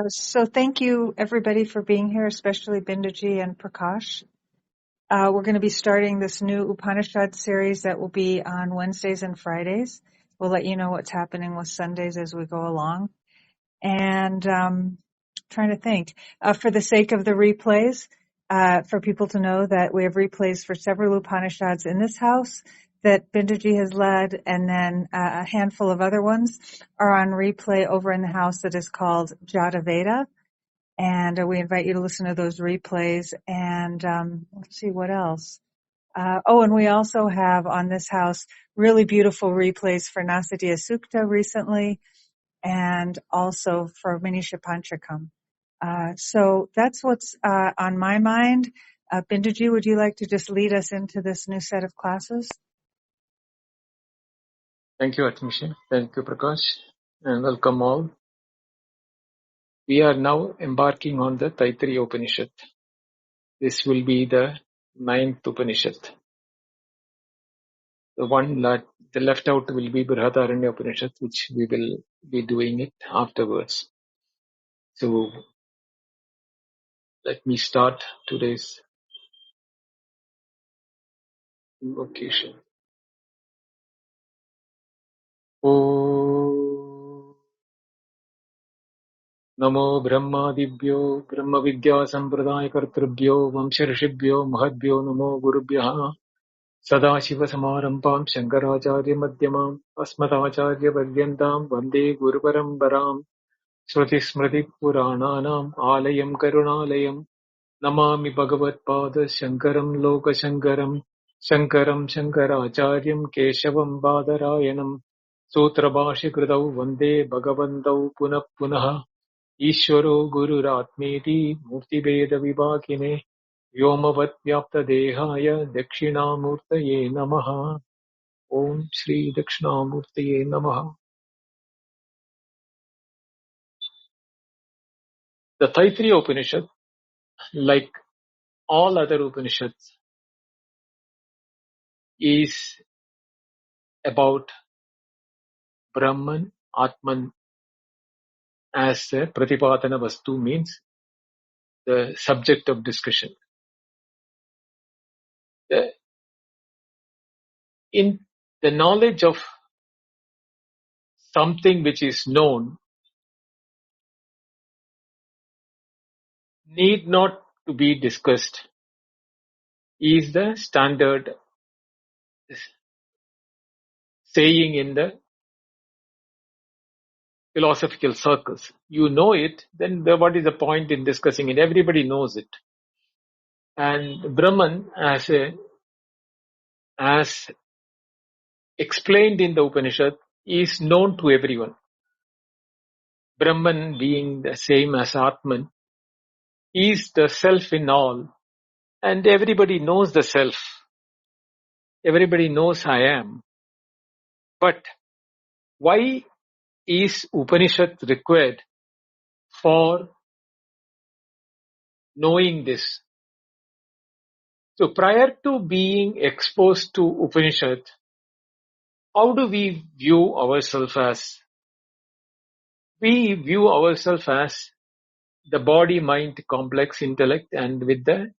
So thank you everybody for being here, especially Binduji and Prakash. We're going to be starting this new Upanishad series that will be on Wednesdays and Fridays. We'll let you know what's happening with Sundays as we go along. And trying to think, for the sake of the replays, for people to know that we have replays for several Upanishads in this house that Binduji has led, and then a handful of other ones are on replay over in the house that is called Advaita. And we invite you to listen to those replays. And let's see what else. And we also have on this house really beautiful replays for Nasadiya Sukta recently, and also for Manisha Panchakam. So that's what's on my mind. Binduji, would you like to just lead us into this new set of classes? Thank you, Atmisha. Thank you, Prakash. And welcome all. We are now embarking on the Taitareeya Upanishad. This will be the 9th Upanishad. The one that the left out will be Brihadaranya Upanishad, which we will be doing it afterwards. So let me start today's invocation. Om Namo Brahmadibhyo Brahma Vidya Sampradaya Kartrubhyo Vamsharishibhyo Mahadbhyo Namo Gurubhyaha Sadashiva-Samarambam Shankaracharya-Madhyamam Asmatacharya-Paryantam Vande Guru-Parambaram Shruti-Smriti-Purananam Alayam Karunalayam Namami Bhagavad-Pada Shankaram Loka-Shankaram Shankaram Shankaracharyam Keshavam Badarayanam Sutra-Bhashya-Kritau Vande Bhagavantau Punah-Punah Ishvaro Guru-Ratmeti Murti-Beda-Vibhakine Vyomavad-Vyapta-Dehaya Dakshinamurtaye Namaha. Om Shri Dakshinamurtaye Namaha. The Taitariya Upanishad, like all other Upanishads, is about Brahman, Atman, as a Pratipatana Vastu, means the subject of discussion. In the knowledge of something which is known need not to be discussed is the standard saying in the philosophical circles. You know it, then what is the point in discussing it? Everybody knows it. And Brahman, as explained in the Upanishad, is known to everyone. Brahman, being the same as Atman, is the self in all, and everybody knows the self. Everybody knows I am. But why is Upanishad required for knowing this? So prior to being exposed to Upanishad, how do we view ourselves as? We view ourselves as the body, mind, complex intellect, and with the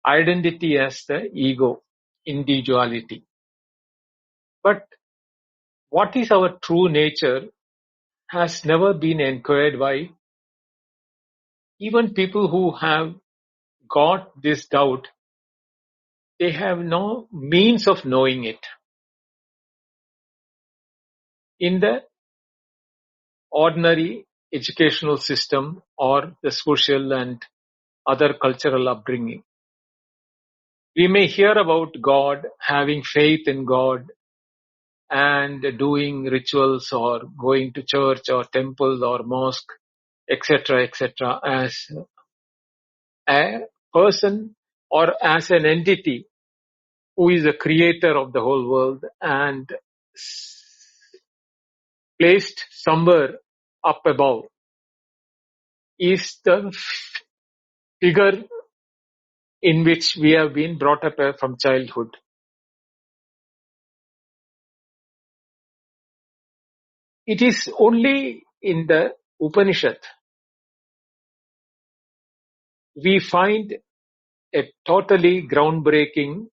identity as the ego, individuality. But what is our true nature has never been inquired by. Even people who have got this doubt, they have no means of knowing it. In the ordinary educational system or the social and other cultural upbringing, we may hear about God, having faith in God, and doing rituals or going to church or temple or mosque, etc., as a person or as an entity who is the creator of the whole world and placed somewhere up above, is the figure in which we have been brought up from childhood. It is only in the Upanishad we find a totally groundbreaking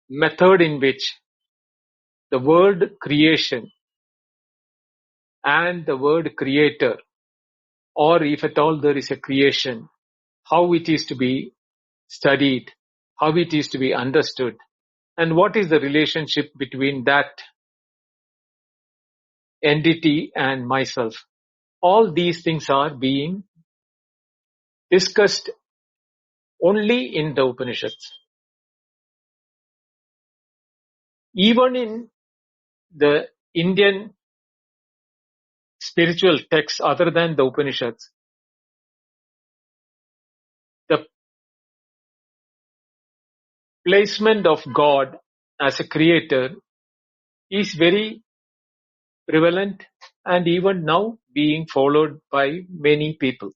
method in which the word creation and the word creator, or if at all there is a creation, how it is to be studied, how it is to be understood, and what is the relationship between that entity and myself. All these things are being discussed only in the Upanishads. Even in the Indian spiritual texts other than the Upanishads, the placement of God as a creator is very prevalent and even now being followed by many people.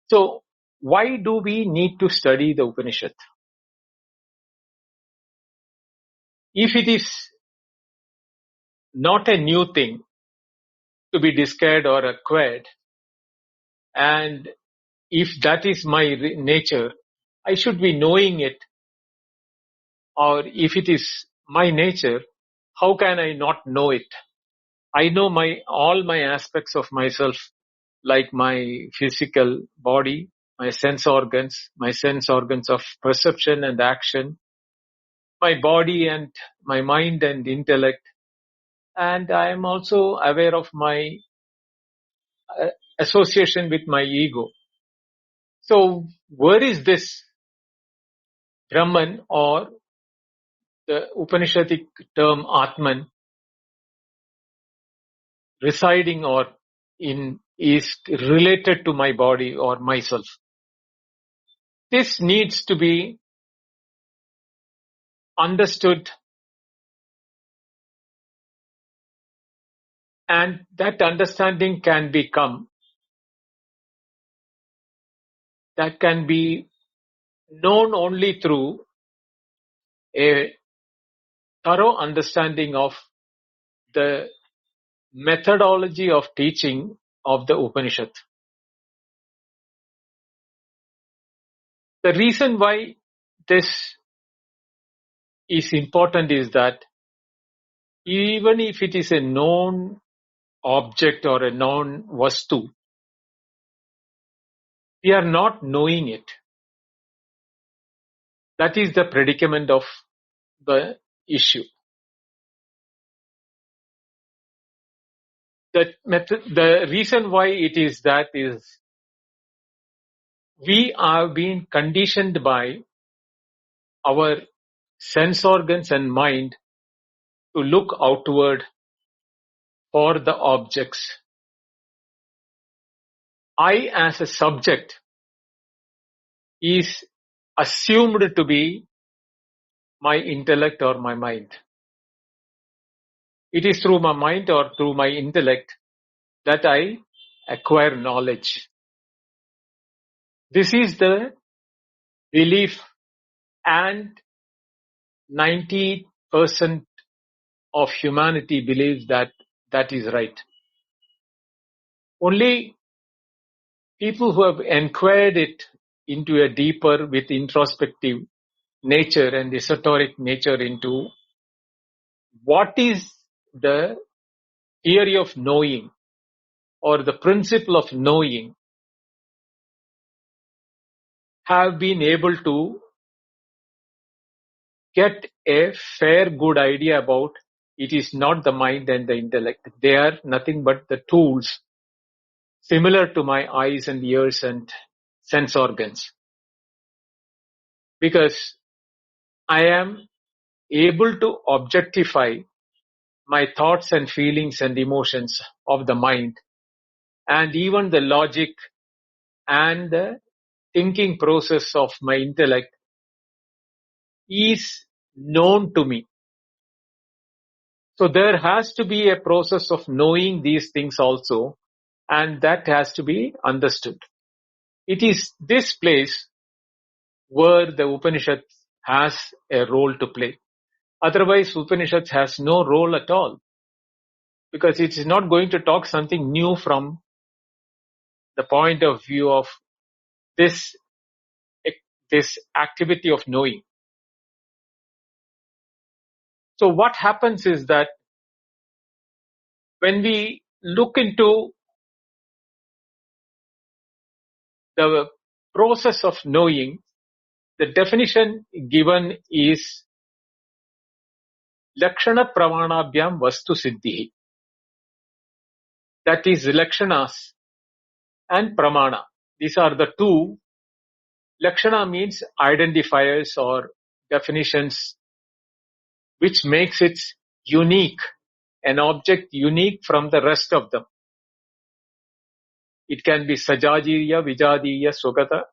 So, why do we need to study the Upanishad? If it is not a new thing to be discovered or acquired, and if that is my nature, I should be knowing it, or if it is my nature, how can I not know it? I know all my aspects of myself, like my physical body, my sense organs of perception and action, my body and my mind and intellect, and I am also aware of my uh, association with my ego. So where is this Brahman, or the Upanishadic term Atman, residing or is related to my body or myself? This needs to be understood, and that understanding can be known only through a thorough understanding of the methodology of teaching of the Upanishad. The reason why this is important is that even if it is a known object or a known vastu, we are not knowing it. That is the predicament of the issue. The reason why it is that is we are being conditioned by our sense organs and mind to look outward for the objects. I as a subject is assumed to be my intellect or my mind. It is through my mind or through my intellect that I acquire knowledge. This is the belief, and 90% of humanity believes that that is right. Only people who have inquired it into a deeper with introspective nature and esoteric nature into what is the theory of knowing or the principle of knowing have been able to get a fair good idea about it is not the mind and the intellect. They are nothing but the tools similar to my eyes and ears and sense organs. Because I am able to objectify my thoughts and feelings and emotions of the mind, and even the logic and the thinking process of my intellect is known to me. So there has to be a process of knowing these things also, and that has to be understood. It is this place where the Upanishad has a role to play. Otherwise, Upanishad has no role at all. because it is not going to talk something new from the point of view of this this activity of knowing. So what happens is that when we look into the process of knowing, the definition given is Lakshana Pramanabhyam Vastu Siddhi. That is Lakshanas and Pramana. These are the two. Lakshana means identifiers or definitions which makes it unique, an object unique from the rest of them. It can be Sajadiya, Vijadiya, Sugata.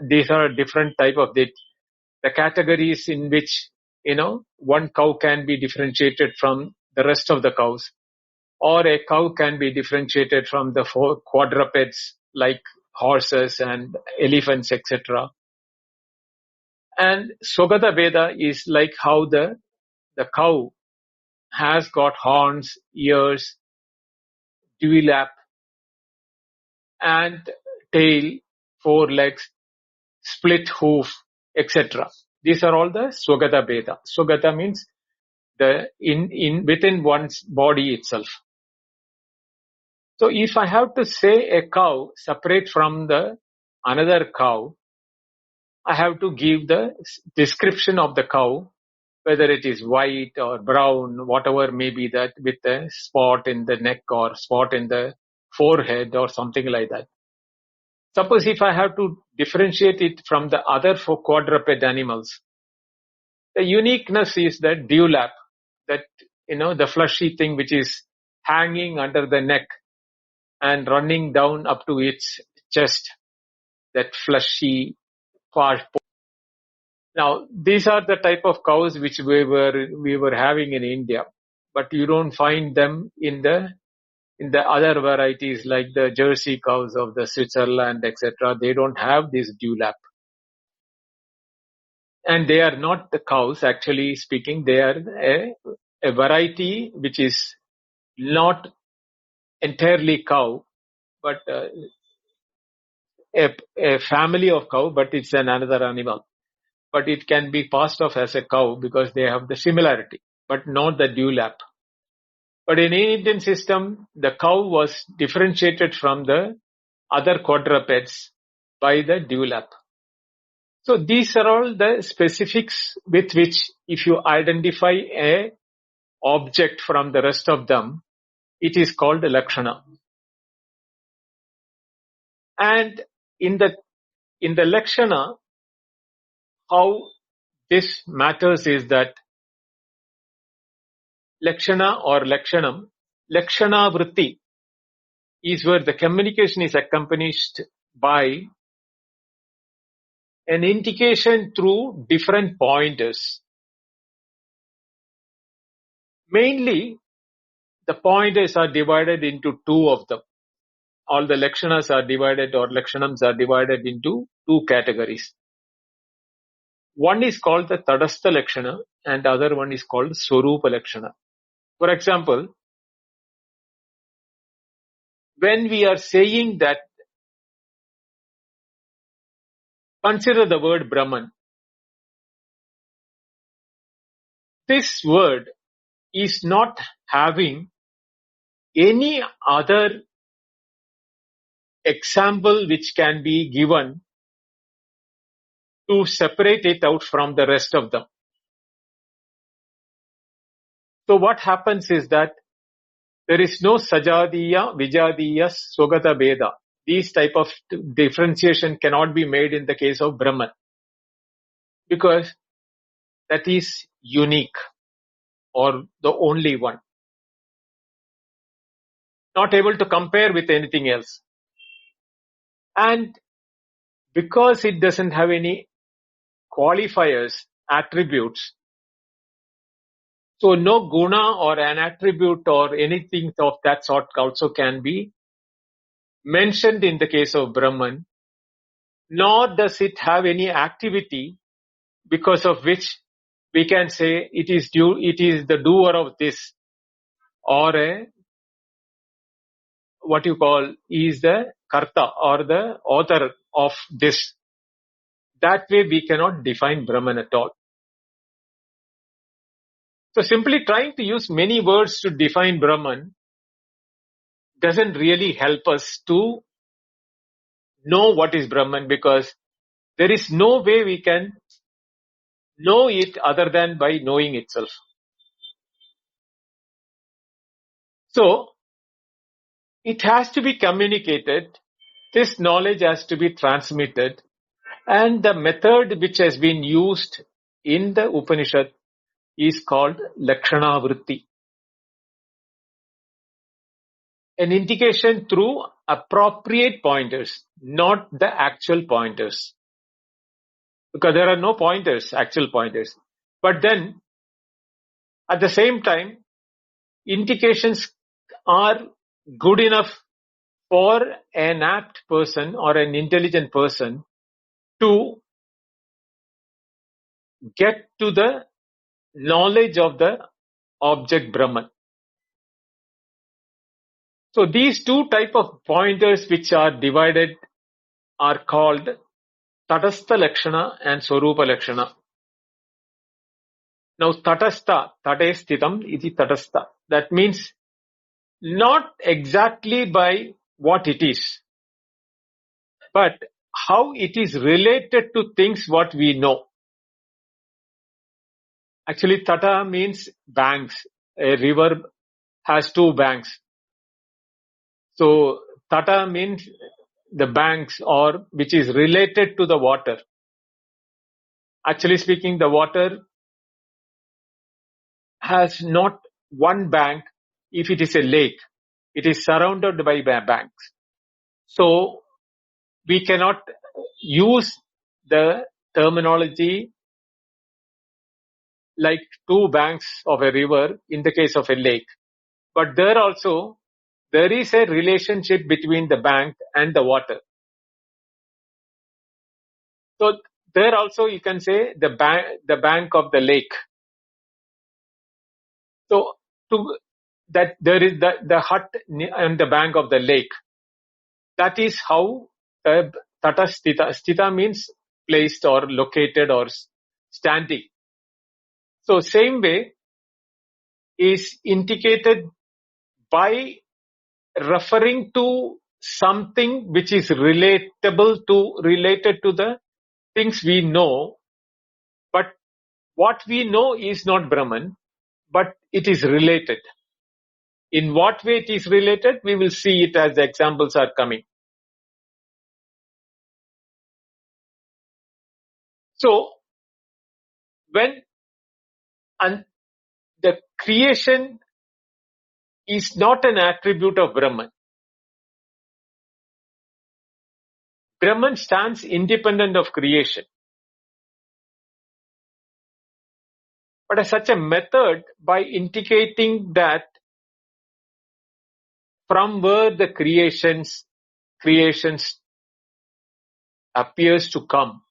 These are different type of the categories in which, one cow can be differentiated from the rest of the cows, or a cow can be differentiated from the four quadrupeds like horses and elephants, etc. And Sugata Veda is like how the cow has got horns, ears, dewlap, and tail, four legs, split hoof, etc. These are all the Swagata Veda. Swagata means the within one's body itself. So if I have to say a cow separate from the another cow, I have to give the description of the cow, whether it is white or brown, whatever may be that, with a spot in the neck or spot in the forehead or something like that. Suppose if I have to differentiate it from the other four quadruped animals, the uniqueness is that dewlap, that, the fleshy thing which is hanging under the neck and running down up to its chest, that fleshy part. Now, these are the type of cows which we were having in India, but you don't find them in the other varieties like the Jersey cows of the Switzerland, etc. They don't have this dewlap. And they are not the cows, actually speaking. They are a variety which is not entirely cow, but a family of cow, but it's another animal. But it can be passed off as a cow because they have the similarity, but not the dewlap. But in Indian system, the cow was differentiated from the other quadrupeds by the dewlap. So these are all the specifics with which, if you identify a object from the rest of them, it is called Lakshana. And in the Lakshana, how this matters is that Lakshana or Lakshanam, Lakshana Vritti is where the communication is accompanied by an indication through different pointers. Mainly, the pointers are divided into two of them. All the Lakshanas are divided, or Lakshanams are divided into two categories. One is called the Tadastha Lakshana and the other one is called Swarupa Lakshana. For example, when we are saying that, consider the word Brahman. This word is not having any other example which can be given to separate it out from the rest of them. So what happens is that there is no Sajadiya, Vijadiya, Swagata Veda. These type of differentiation cannot be made in the case of Brahman, because that is unique or the only one. Not able to compare with anything else. And because it doesn't have any qualifiers, attributes, so no guna or an attribute or anything of that sort also can be mentioned in the case of Brahman, nor does it have any activity because of which we can say it is the doer of this, or what you call is the karta or the author of this. That way we cannot define Brahman at all. So simply trying to use many words to define Brahman doesn't really help us to know what is Brahman, because there is no way we can know it other than by knowing itself. So it has to be communicated, this knowledge has to be transmitted, and the method which has been used in the Upanishad is called Lakshana Vritti. An indication through appropriate pointers, not the actual pointers. Because there are no pointers, actual pointers. But then, at the same time, indications are good enough for an apt person or an intelligent person to get to the knowledge of the object Brahman. So these two type of pointers which are divided are called Tatastha Lakshana and Swarupa Lakshana. Now Tatastha, Tate Sthitam iti Tatastha. That means not exactly by what it is, but how it is related to things what we know. Actually, Tata means banks. A river has two banks. So Tata means the banks or which is related to the water. Actually speaking, the water has not one bank. If it is a lake, it is surrounded by banks. So we cannot use the terminology like two banks of a river in the case of a lake. But there also, there is a relationship between the bank and the water. So there also you can say the bank of the lake. So that there is the hut on the bank of the lake. That is how Tata Sthita. Sthita means placed or located or standing. So same way is indicated by referring to something which is related to the things we know, but what we know is not Brahman, but it is related. In what way it is related, we will see it as the examples are coming. So, when the creation is not an attribute of Brahman, Brahman stands independent of creation. But as such a method, by indicating that from where the creations appears to come,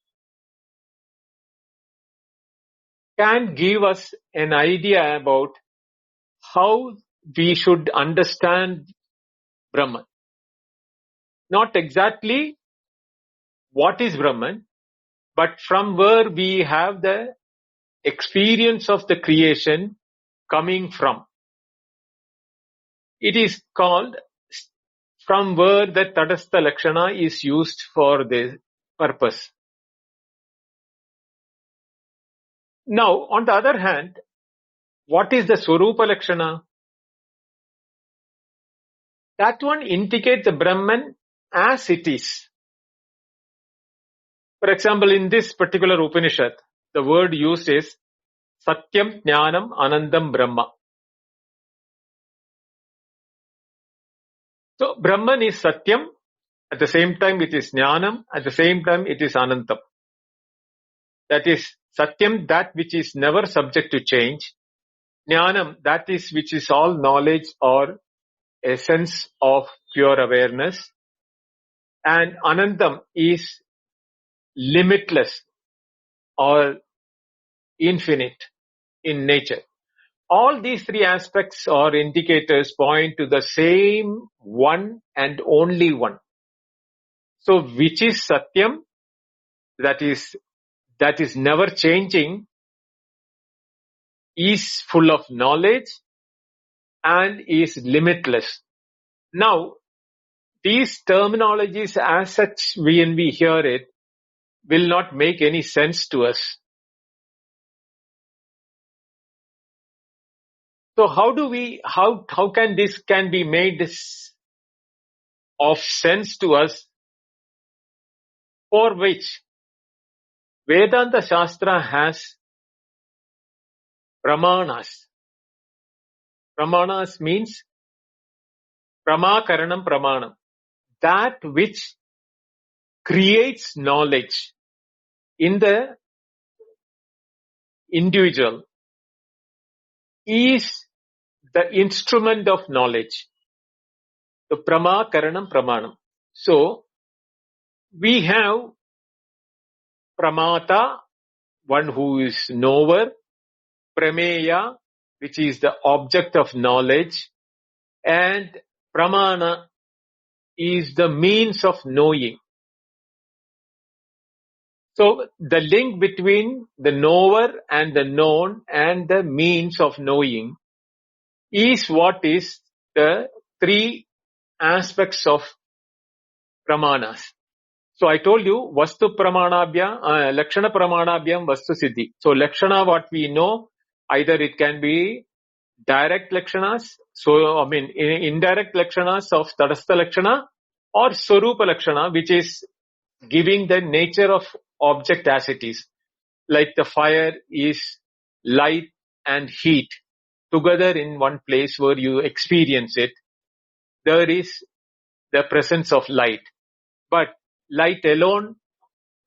can give us an idea about how we should understand Brahman. Not exactly what is Brahman, but from where we have the experience of the creation coming from. It is called from where the Tatastha Lakshana is used for this purpose. Now, on the other hand, what is the Swarupa Lakshana? That one indicates the Brahman as it is. For example, in this particular Upanishad, the word used is Satyam Jnanam Anandam Brahma. So, Brahman is Satyam, at the same time it is Jnanam, at the same time it is Anantam. That is Satyam, that which is never subject to change. Jnanam, that is which is all knowledge or a sense of pure awareness. And Anantam is limitless or infinite in nature. All these three aspects or indicators point to the same one and only one. So which is Satyam, that is never changing, is full of knowledge and is limitless. Now, these terminologies as such, when we hear it, will not make any sense to us. So how can this can be made of sense to us, for which Vedanta Shastra has pramanas. Pramanas means pramakaranam pramanam. That which creates knowledge in the individual is the instrument of knowledge. The pramakaranam pramanam. So, we have pramata, one who is knower, prameya, which is the object of knowledge, and pramana is the means of knowing. So, the link between the knower and the known and the means of knowing is what is the three aspects of pramanas. So I told you, Vastu Pramanabhyam, Lakshana Pramanabhyam, Vastu Siddhi. So Lakshana, what we know, either it can be direct Lakshanas, so indirect Lakshanas of Tadastha Lakshana, or Swarupa Lakshana, which is giving the nature of object as it is. Like the fire is light and heat together in one place where you experience it. There is the presence of light. But light alone,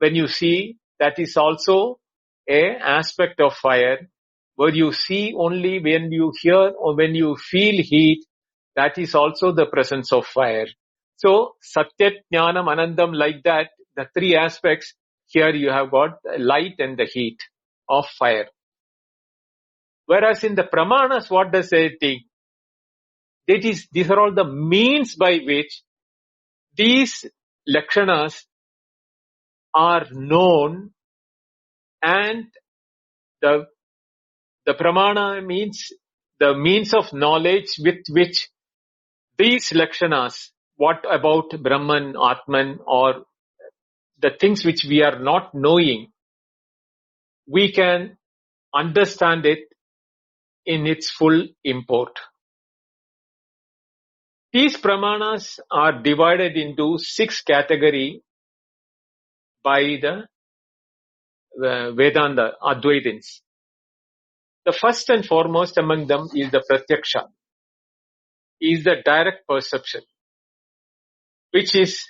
when you see, that is also an aspect of fire. Where you see only when you hear or when you feel heat, that is also the presence of fire. So, Satyat, Jnanam, Anandam, like that, the three aspects, here you have got light and the heat of fire. Whereas in the Pramanas, what does it take? These are all the means by which these Lakshanas are known, and the Pramana means the means of knowledge with which these Lakshanas, what about Brahman, Atman, or the things which we are not knowing, we can understand it in its full import. These Pramanas are divided into 6 categories by the Vedanta, Advaitins. The first and foremost among them is the Pratyaksha, is the direct perception, which is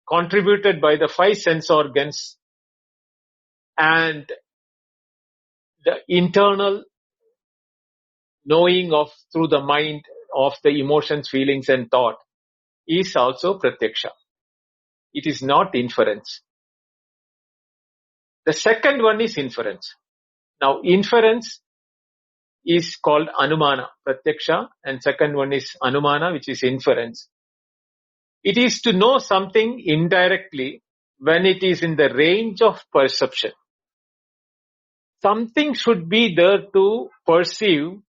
contributed by the 5 sense organs and the internal knowing of through the mind of the emotions, feelings and thought is also Pratyaksha. It is not inference. The second one is inference. Now inference is called Anumana, Pratyaksha, and second one is Anumana, which is inference. It is to know something indirectly when it is in the range of perception. Something should be there to perceive,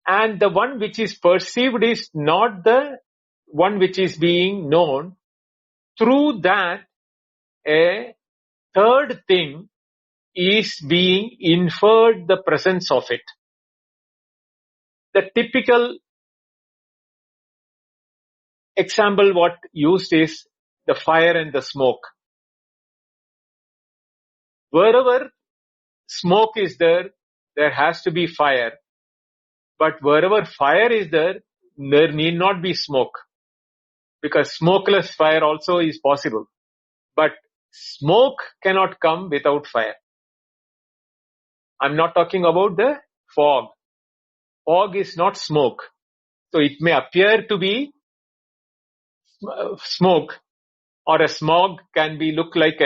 and the one which is perceived is not the one which is being known. Through that, a third thing is being inferred, the presence of it. The typical example what used is the fire and the smoke. Wherever smoke is there, there has to be fire. But wherever fire is there need not be smoke. Because smokeless fire also is possible. But smoke cannot come without fire. I'm not talking about the fog. Fog is not smoke. So it may appear to be smoke, or a smog can be look like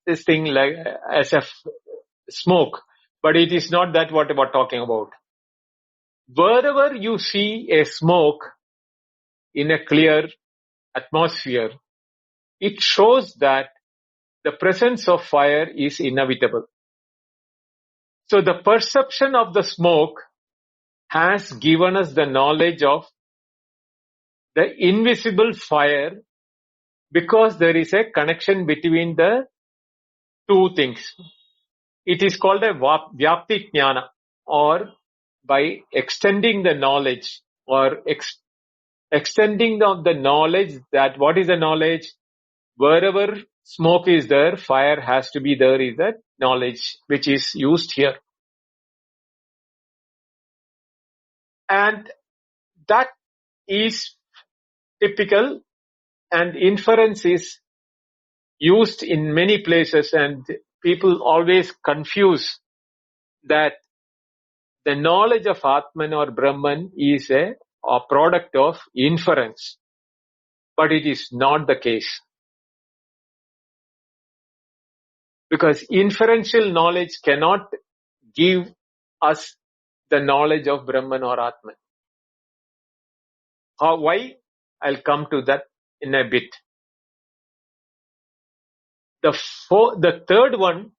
this thing like as a smoke, but it is not that what we're talking about. wherever you see a smoke in a clear atmosphere, it shows that the presence of fire is inevitable. So the perception of the smoke has given us the knowledge of the invisible fire, because there is a connection between the two things. It is called a Vyapti Jnana, or by extending the knowledge, or extending the knowledge, that what is the knowledge? Wherever smoke is there, fire has to be there, is that knowledge which is used here. And that is typical, and inference is used in many places, and people always confuse that the knowledge of Atman or Brahman is a product of inference, but it is not the case. Because inferential knowledge cannot give us the knowledge of Brahman or Atman. Why? I'll come to that in a bit. The third one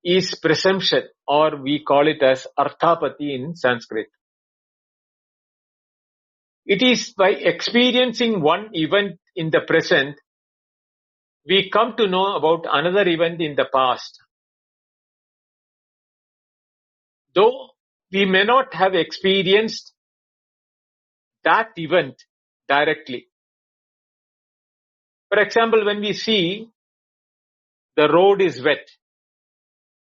is presumption, or we call it as arthapati in Sanskrit. It is by experiencing one event in the present, we come to know about another event in the past. Though we may not have experienced that event directly. For example, when we see the road is wet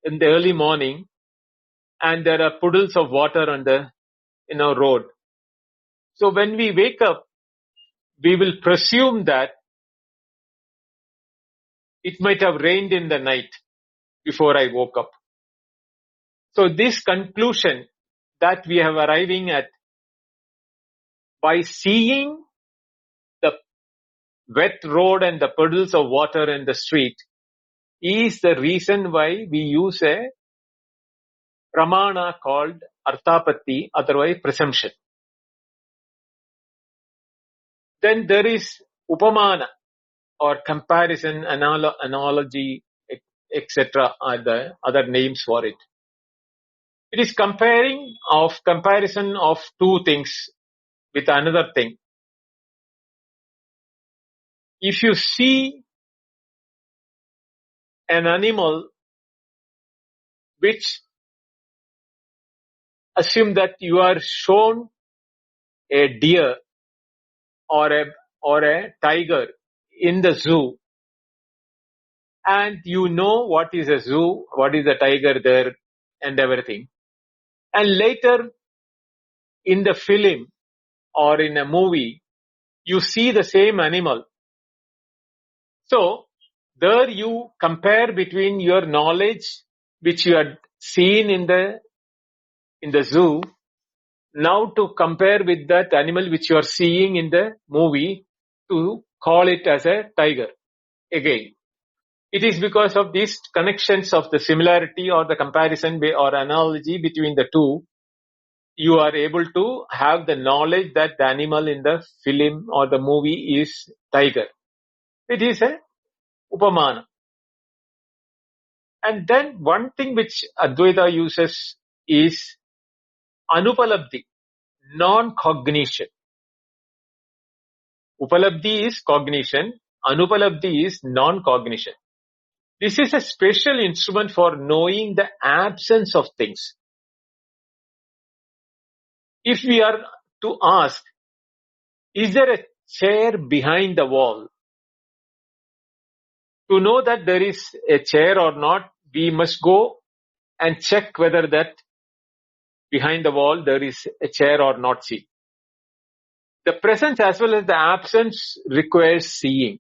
in the early morning and there are puddles of water on the road. So when we wake up, we will presume that it might have rained in the night before I woke up. So this conclusion that we have arriving at by seeing the wet road and the puddles of water in the street is the reason why we use a pramana called arthapati, otherwise presumption. Then there is upamana, or comparison, analogy, etc. are the other names for it. It is comparison of two things with another thing. If you see an animal, which assume that you are shown a deer or a tiger in the zoo, and you know what is a zoo, what is a tiger there, and everything. And later in the film or in a movie, you see the same animal. So there you compare between your knowledge which you had seen in the zoo, now to compare with that animal which you are seeing in the movie, to call it as a tiger again. It is because of these connections of the similarity or the comparison or analogy between the two, you are able to have the knowledge that the animal in the film or the movie is tiger. It is a upamana. And then one thing which Advaita uses is anupalabdhi, non-cognition. Upalabdhi is cognition, anupalabdhi is non-cognition. This is a special instrument for knowing the absence of things. If we are to ask, is there a chair behind the wall? To know that there is a chair or not, we must go and check whether that behind the wall there is a chair or not seen. The presence as well as the absence requires seeing,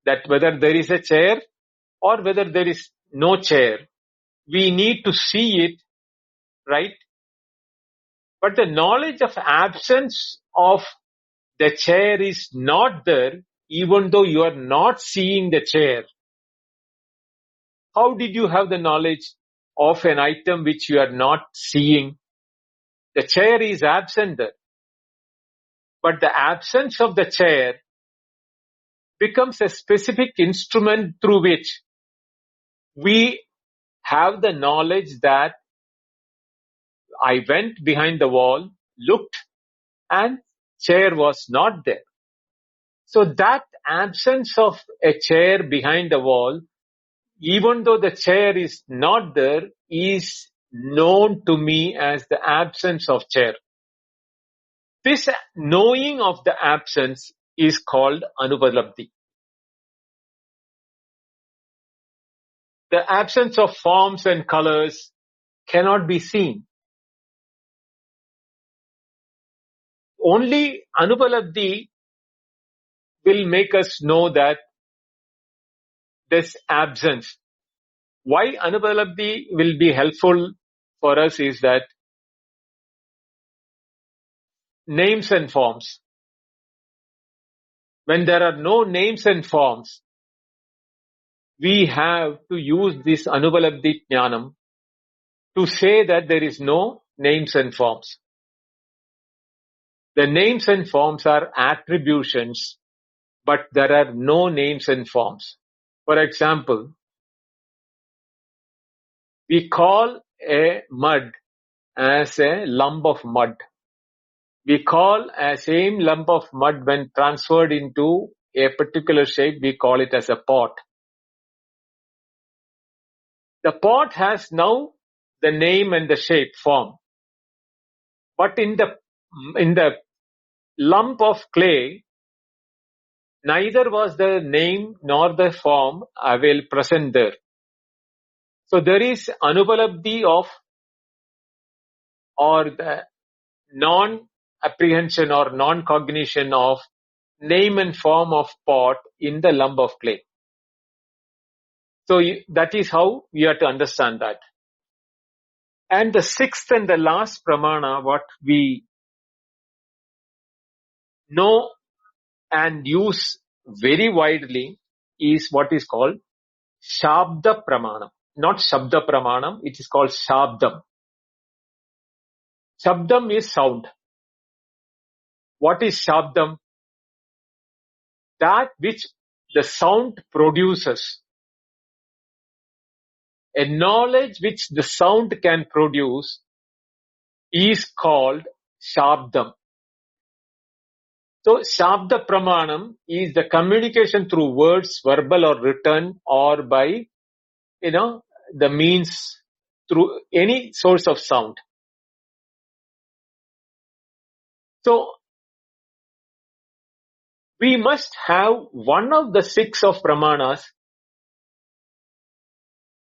that whether there is a chair or whether there is no chair, we need to see it, right? But the knowledge of absence of the chair is not there, even though you are not seeing the chair. How did you have the knowledge of an item which you are not seeing? The chair is absent there. But the absence of the chair becomes a specific instrument through which we have the knowledge that I went behind the wall, looked, and chair was not there. So that absence of a chair behind the wall, even though the chair is not there, is known to me as the absence of chair. This knowing of the absence is called Anupalabdhi. The absence of forms and colors cannot be seen. Only Anupalabdhi will make us know that this absence. Why Anupalabdhi will be helpful for us is that names and forms. When there are no names and forms, we have to use this Anupalabdhi Jnanam to say that there is no names and forms. The names and forms are attributions, but there are no names and forms. For example, we call a mud as a lump of mud. We call a same lump of mud when transferred into a particular shape, we call it as a pot. The pot has now the name and the shape, form. But in the lump of clay, neither was the name nor the form present there. So there is Anupalabdhi of, or the non-apprehension or non-cognition of name and form of pot in the lump of clay. So that is how we have to understand that. And the sixth and the last pramana, what we know and use very widely, is what is called Shabda Pramanam. Not Shabda Pramanam, it is called Shabdam. Shabdam is sound. What is Shabdam? That which the sound produces. A knowledge which the sound can produce is called Shabdam. So Shabda Pramanam is the communication through words, verbal or written, or by, the means through any source of sound. So we must have one of the six of pramanas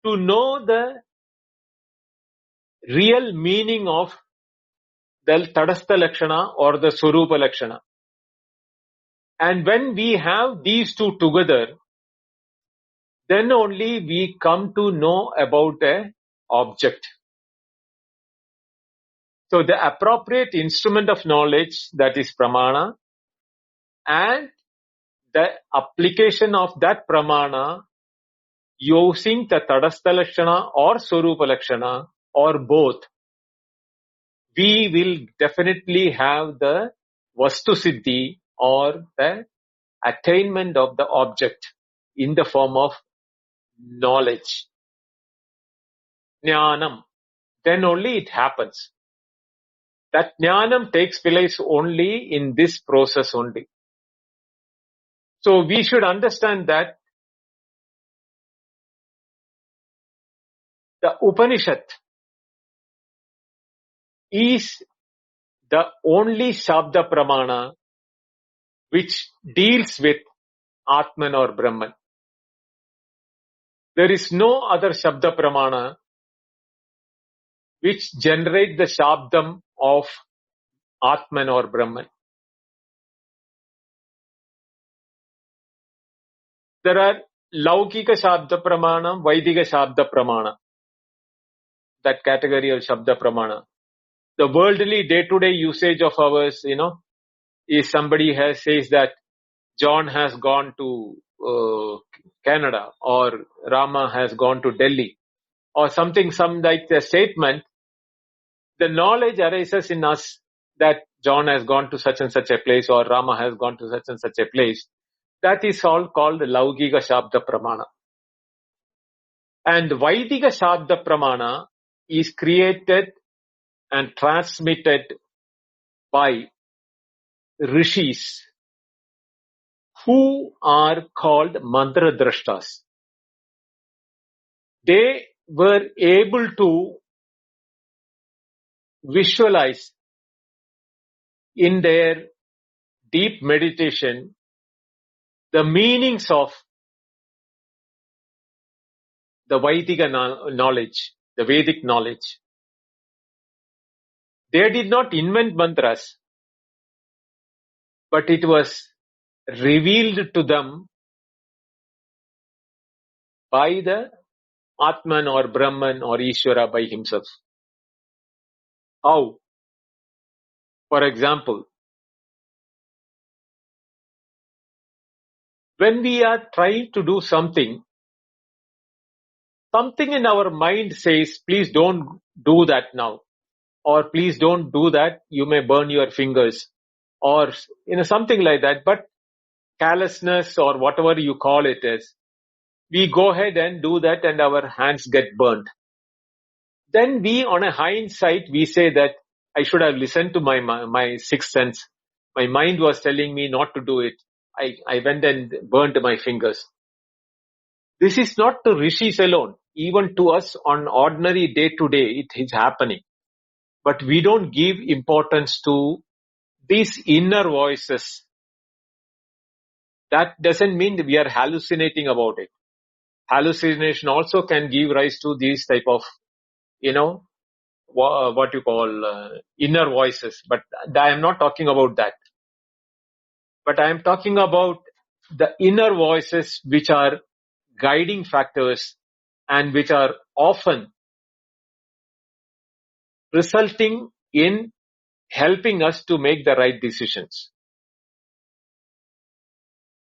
to know the real meaning of the Tadastha Lakshana or the Swarupa Lakshana. And when we have these two together, then only we come to know about an object. So the appropriate instrument of knowledge, that is pramana, and the application of that pramana using the Tadastha Lakshana or Swarupa Lakshana or both, we will definitely have the Vastu Siddhi or the attainment of the object in the form of knowledge. Jnanam. Then only it happens. That jnanam takes place only in this process only. So we should understand that the Upanishad is the only Shabda Pramana which deals with Atman or Brahman. There is no other Shabda Pramana which generate the Shabdam of Atman or Brahman. There are Laukika Shabda Pramana, Vaidika Shabda Pramana. That category of Shabda Pramana. The worldly day-to-day usage of ours, is somebody says that John has gone to Canada, or Rama has gone to Delhi, or something, some like the statement. the knowledge arises in us that John has gone to such and such a place or Rama has gone to such and such a place. That is all called Laukika Shabda Pramana. And Vaidika Shabda Pramana is created and transmitted by rishis who are called mantra drashtas. They were able to visualize in their deep meditation the meanings of the Vaidika knowledge, the Vedic knowledge. They did not invent mantras, but it was revealed to them by the Atman or Brahman or Ishvara by himself. How? For example, when we are trying to do something in our mind says, please don't do that now, or please don't do that, you may burn your fingers, or something like that. But carelessness or whatever you call it is, we go ahead and do that and our hands get burnt. Then we, on a hindsight, we say that I should have listened to my sixth sense. My mind was telling me not to do it. I went and burnt my fingers. This is not to rishis alone. Even to us on ordinary day to day, it is happening. But we don't give importance to these inner voices. That doesn't mean that we are hallucinating about it. Hallucination also can give rise to these type of, what you call inner voices. But I am not talking about that. But I am talking about the inner voices which are guiding factors and which are often resulting in helping us to make the right decisions.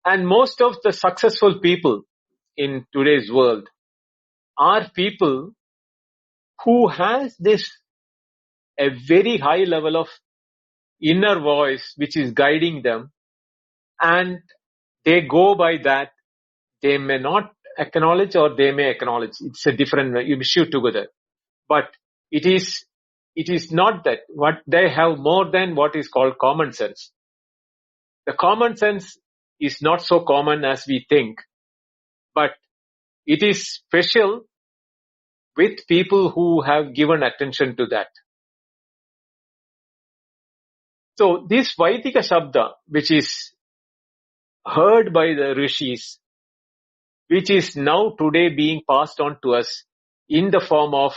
And most of the successful people in today's world are people who has a very high level of inner voice which is guiding them, and they go by that. They may not acknowledge or they may acknowledge. It's a different issue together. But it is not that. What they have more than what is called common sense. The common sense is not so common as we think, but it is special with people who have given attention to that. So this Vaidika Shabda, which is heard by the rishis, which is now today being passed on to us in the form of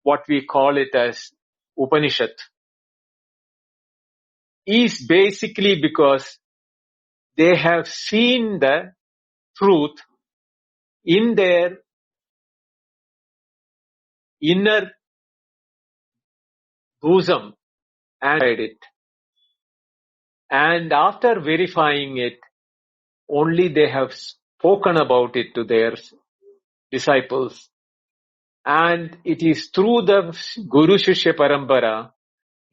what we call it as Upanishad, is basically because they have seen the truth in their inner bosom and read it. And after verifying it, only they have spoken about it to their disciples. And it is through the Guru Shishya Parampara,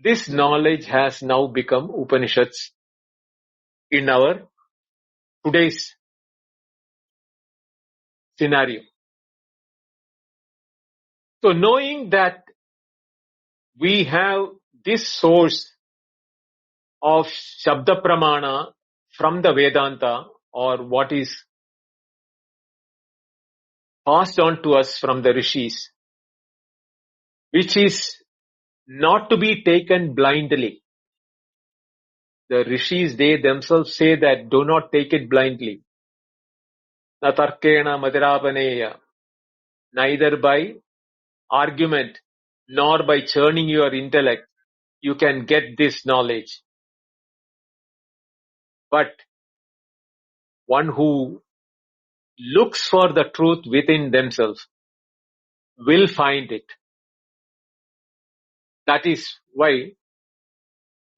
this knowledge has now become Upanishads in our today's scenario. So knowing that we have this source of Shabda Pramana from the Vedanta, or what is passed on to us from the rishis, which is not to be taken blindly. The rishis, they themselves say that do not take it blindly. Na tarkena madirapaneya. Neither by argument nor by churning your intellect you can get this knowledge. But one who looks for the truth within themselves will find it. That is why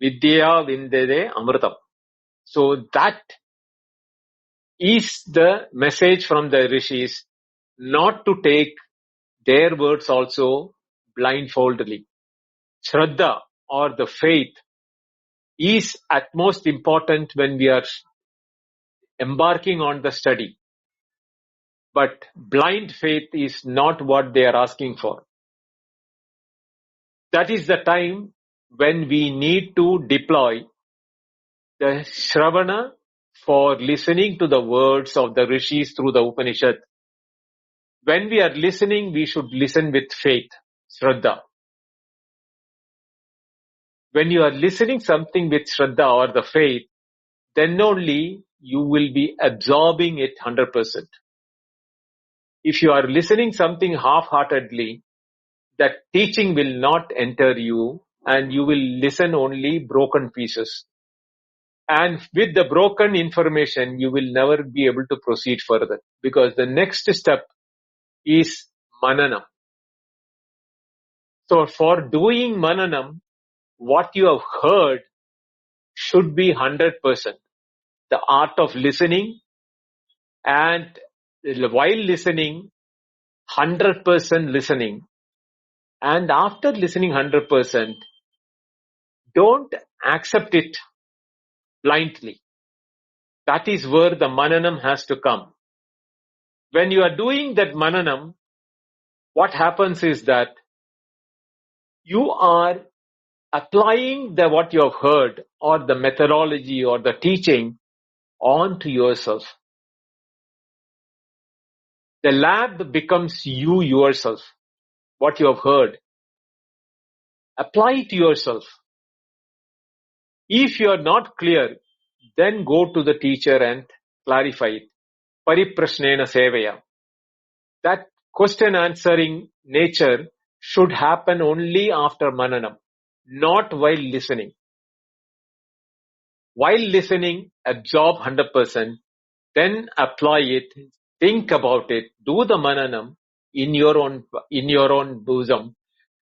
Vidya Vindede Amritam. So that is the message from the rishis, not to take their words also blindfoldedly. Shraddha or the faith is at most important when we are embarking on the study. But blind faith is not what they are asking for. That is the time when we need to deploy the Shravana for listening to the words of the Rishis through the Upanishad. When we are listening, we should listen with faith, Shraddha. When you are listening something with Shraddha or the faith, then only you will be absorbing it 100%. If you are listening something half-heartedly, that teaching will not enter you and you will listen only broken pieces. And with the broken information, you will never be able to proceed further because the next step is mananam. So for doing mananam, what you have heard should be 100%. The art of listening, and while listening, 100% listening. And after listening 100%, don't accept it blindly. That is where the mananam has to come. When you are doing that mananam, what happens is that you are applying what you have heard or the methodology or the teaching onto yourself. The lab becomes you yourself, what you have heard. Apply it to yourself. If you are not clear, then go to the teacher and clarify it. Pariprashnena sevaya. That question answering nature should happen only after mananam, not while listening. While listening, absorb 100%, then apply it, think about it, do the mananam in your own bosom,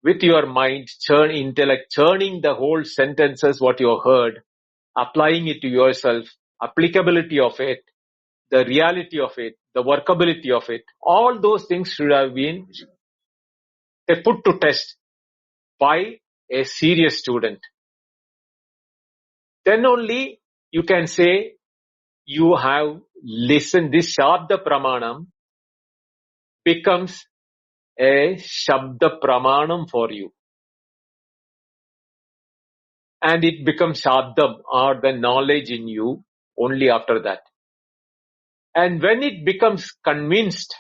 with your mind, intellect, churning the whole sentences what you heard, applying it to yourself, applicability of it, the reality of it, the workability of it. All those things should have been put to test by a serious student. Then only you can say you have listened. This Shabda Pramanam becomes a Shabda Pramanam for you. And it becomes Shabdam or the knowledge in you only after that. And when it becomes convinced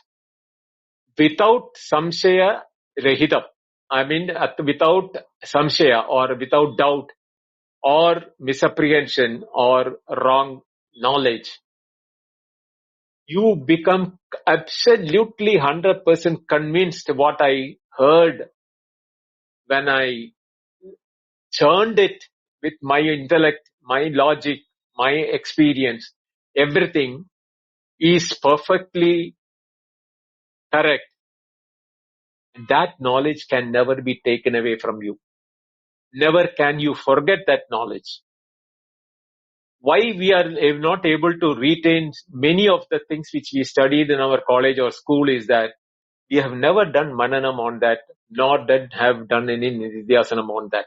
without samshaya rahitam, I mean without samshaya or without doubt or misapprehension or wrong knowledge, you become absolutely 100% convinced what I heard when I churned it with my intellect, my logic, my experience. Everything is perfectly correct. That knowledge can never be taken away from you. Never can you forget that knowledge. Why we are not able to retain many of the things which we studied in our college or school is that we have never done mananam on that, nor have done any nididhyasanam on that.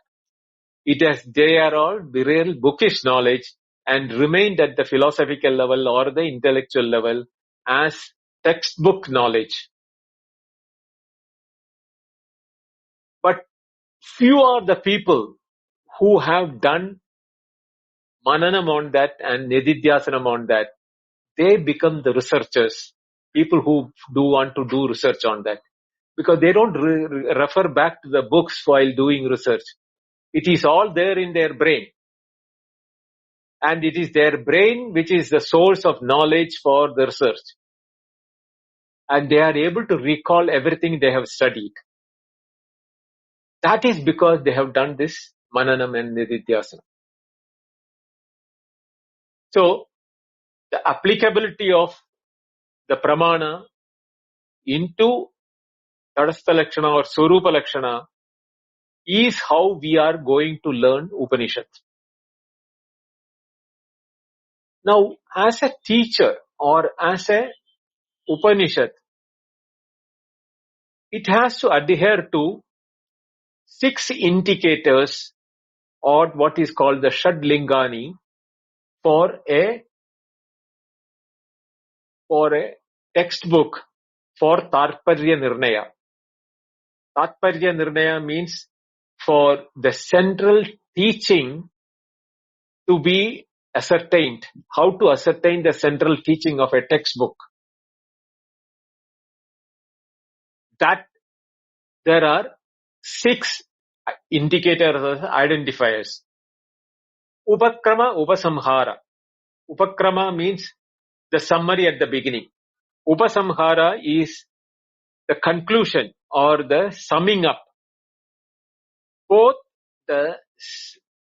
They are all real bookish knowledge and remained at the philosophical level or the intellectual level as textbook knowledge. But few are the people who have done mananam on that and nididhyasanam on that. They become the researchers, people who do want to do research on that. Because they don't refer back to the books while doing research. It is all there in their brain. And it is their brain which is the source of knowledge for the research. And they are able to recall everything they have studied. That is because they have done this mananam and nididhyasana. So, the applicability of the pramana into Tadastha Lakshana or Swarupa Lakshana is how we are going to learn Upanishads. Now, as a teacher or as a Upanishad, it has to adhere to 6 indicators or what is called the Shadlingani for a textbook for Taitareeya Nirnaya. Taitareeya Nirnaya means for the central teaching to be ascertained. How to ascertain the central teaching of a textbook? That there are 6 indicators, identifiers. Upakrama, Upasamhara. Upakrama means the summary at the beginning. Upasamhara is the conclusion or the summing up. Both the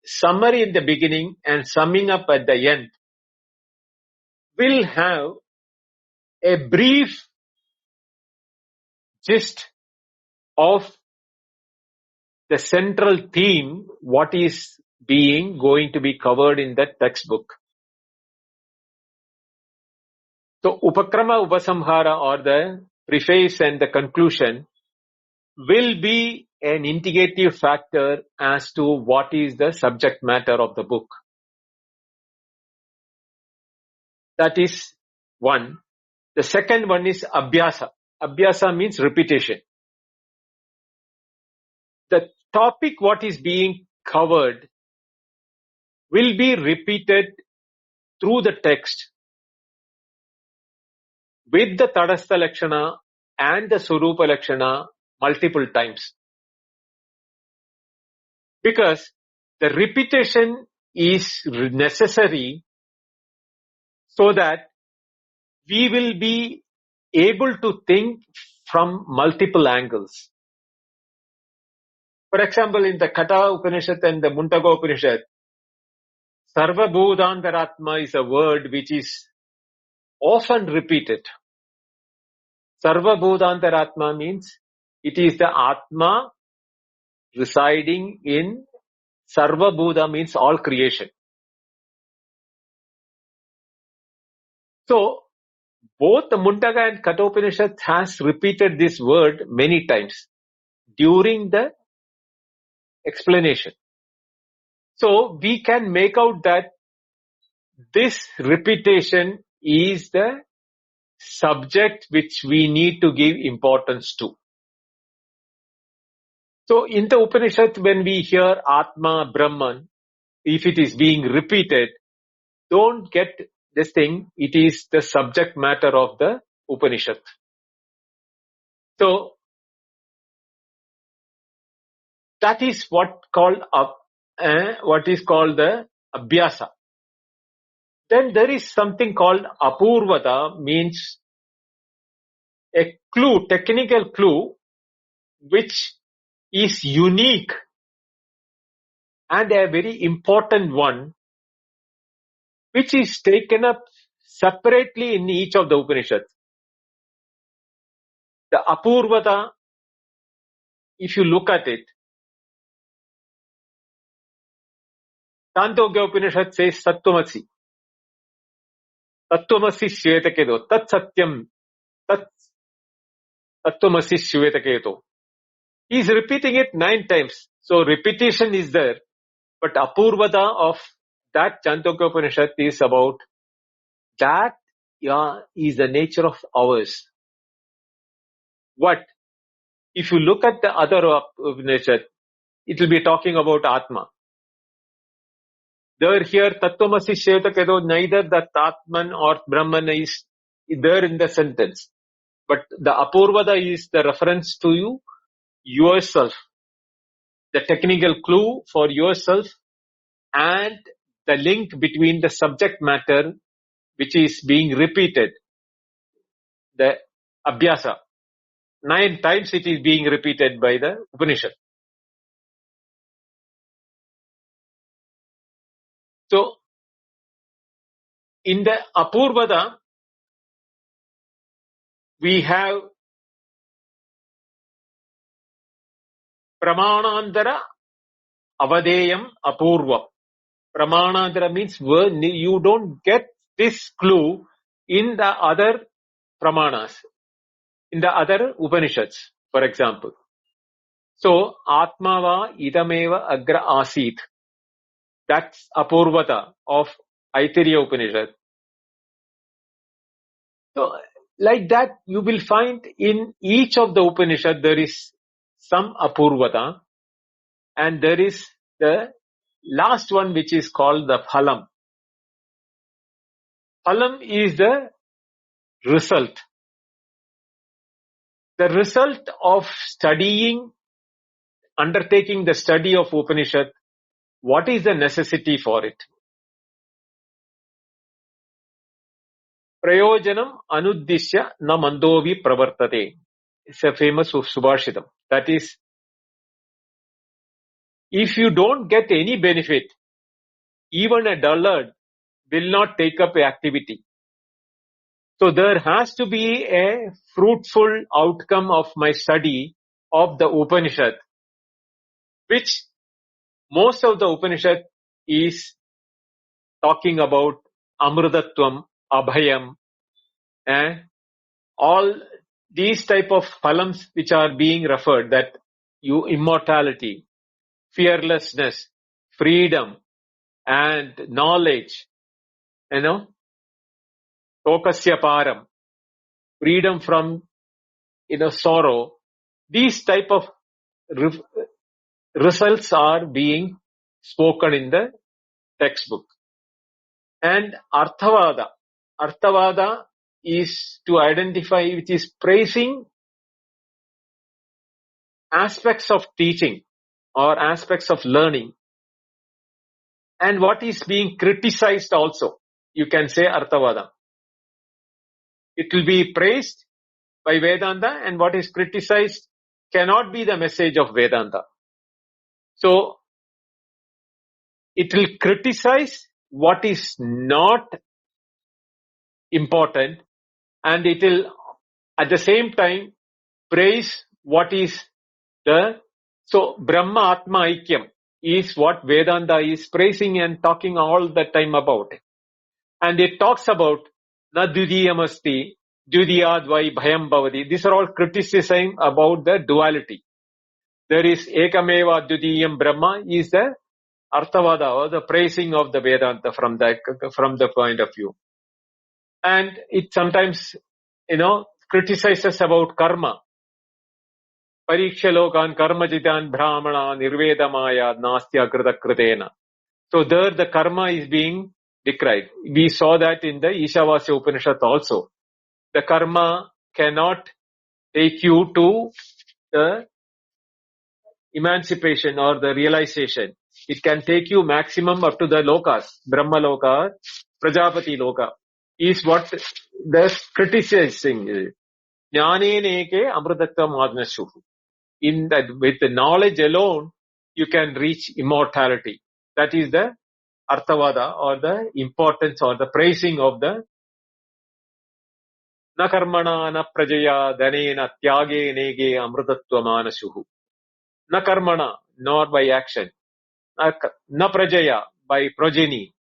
summary in the beginning and summing up at the end will have a brief gist of the central theme, what is going to be covered in that textbook. So Upakrama, Upasamhara or the preface and the conclusion will be an indicative factor as to what is the subject matter of the book. That is one. The second one is Abhyasa. Abhyasa means repetition. The topic what is being covered will be repeated through the text with the Tadastha Lakshana and the Surupa Lakshana multiple times. Because the repetition is necessary so that we will be able to think from multiple angles. For example, in the Katha Upanishad and the Mundaga Upanishad, Sarva Bhudantaratma is a word which is often repeated. Sarva Bhudantaratma means it is the Atma residing in Sarva Bhuta means all creation. So, both the Mundaga and Katha Upanishad has repeated this word many times during the explanation. So, we can make out that this repetition is the subject which we need to give importance to. So, in the Upanishad, when we hear Atma, Brahman, if it is being repeated, don't get this thing, it is the subject matter of the Upanishad. So, that is what is called the Abhyasa. Then there is something called Apurvata, means a clue, technical clue, which is unique and a very important one, which is taken up separately in each of the Upanishads. The Apurvata, if you look at it, Chandogya Upanishad says Tattvamasi. Tattvamasi Shvetaketo. Tat Satyam. Tat Tattvamasi Shvetaketo. He is repeating it 9 times. So repetition is there. But Apurvata of that Chandogya Upanishad is about that is the nature of ours. What? If you look at the other Upanishad, it will be talking about Atma. There here, Tattvamasi Shvetaketo, neither that Atman or Brahman is there in the sentence. But the Apurvata is the reference to you, yourself. The technical clue for yourself and the link between the subject matter which is being repeated. The Abhyasa. 9 times it is being repeated by the Upanishad. So, in the Apurvata, we have Pramanantara Avadeyam Apurva. Pramanantara means you don't get this clue in the other Pramanas, in the other Upanishads, for example. So, Atmava idameva agra asit. That's Apurvata of Taitareeya Upanishad. So, like that, you will find in each of the Upanishad there is some Apurvata, and there is the last one which is called the Phalam. Phalam is the result. The result of studying, undertaking the study of Upanishad, what is the necessity for it? Prayojanam anuddishya na mandovi pravartate. It's a famous Subhashitam. That is, if you don't get any benefit, even a dullard will not take up a activity. So there has to be a fruitful outcome of my study of the Upanishad, which most of the Upanishad is talking about Amrutatvam, Abhayam, all these type of phalams which are being referred, that you immortality, fearlessness, freedom, and knowledge, Tokasya param, freedom from sorrow. These type of results are being spoken in the textbook. And Arthavada. Arthavada is to identify, which is praising aspects of teaching or aspects of learning, and what is being criticized also. You can say Arthavada. It will be praised by Vedanta, and what is criticized cannot be the message of Vedanta. So, it will criticize what is not important, and it will at the same time praise what is the... So, Brahma Atma Aikyam is what Vedanta is praising and talking all the time about. And it talks about na dvitiyamasti, dvitiyad vai bhayam bhavati. These are all criticism about the duality. There is ekameva dvitiyam Brahma is the Arthavada, or the praising of the Vedanta from the point of view. And it sometimes, criticizes about karma. Pariksha lokan karma jitan brahmana nirvedamaya nastya krita kritena. So there the karma is being decried. We saw that in the Ishavasya Upanishad also. The karma cannot take you to the emancipation or the realization. It can take you maximum up to the lokas, Brahma loka, Prajapati loka, is what the criticizing is. Jnane neke amrutatvam adnashuhu. In that, with the knowledge alone, you can reach immortality. That is the Arthavada, or the importance or the praising of the na karmana na prajaya dhanena tyage nege amrutatva manashuhu. Na karmana, nor by action. Na prajaya, by progeny.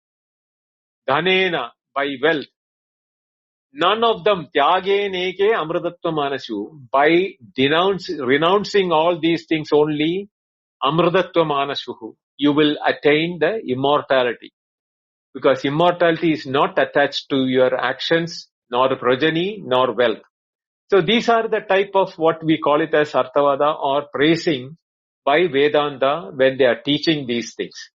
Dhanena, by wealth. None of them, tyage neke amrutatva manashu, by renouncing all these things only, amrutatva manashuhu, you will attain the immortality. Because immortality is not attached to your actions, nor progeny, nor wealth. So these are the type of what we call it as Arthavada, or praising by Vedanta when they are teaching these things.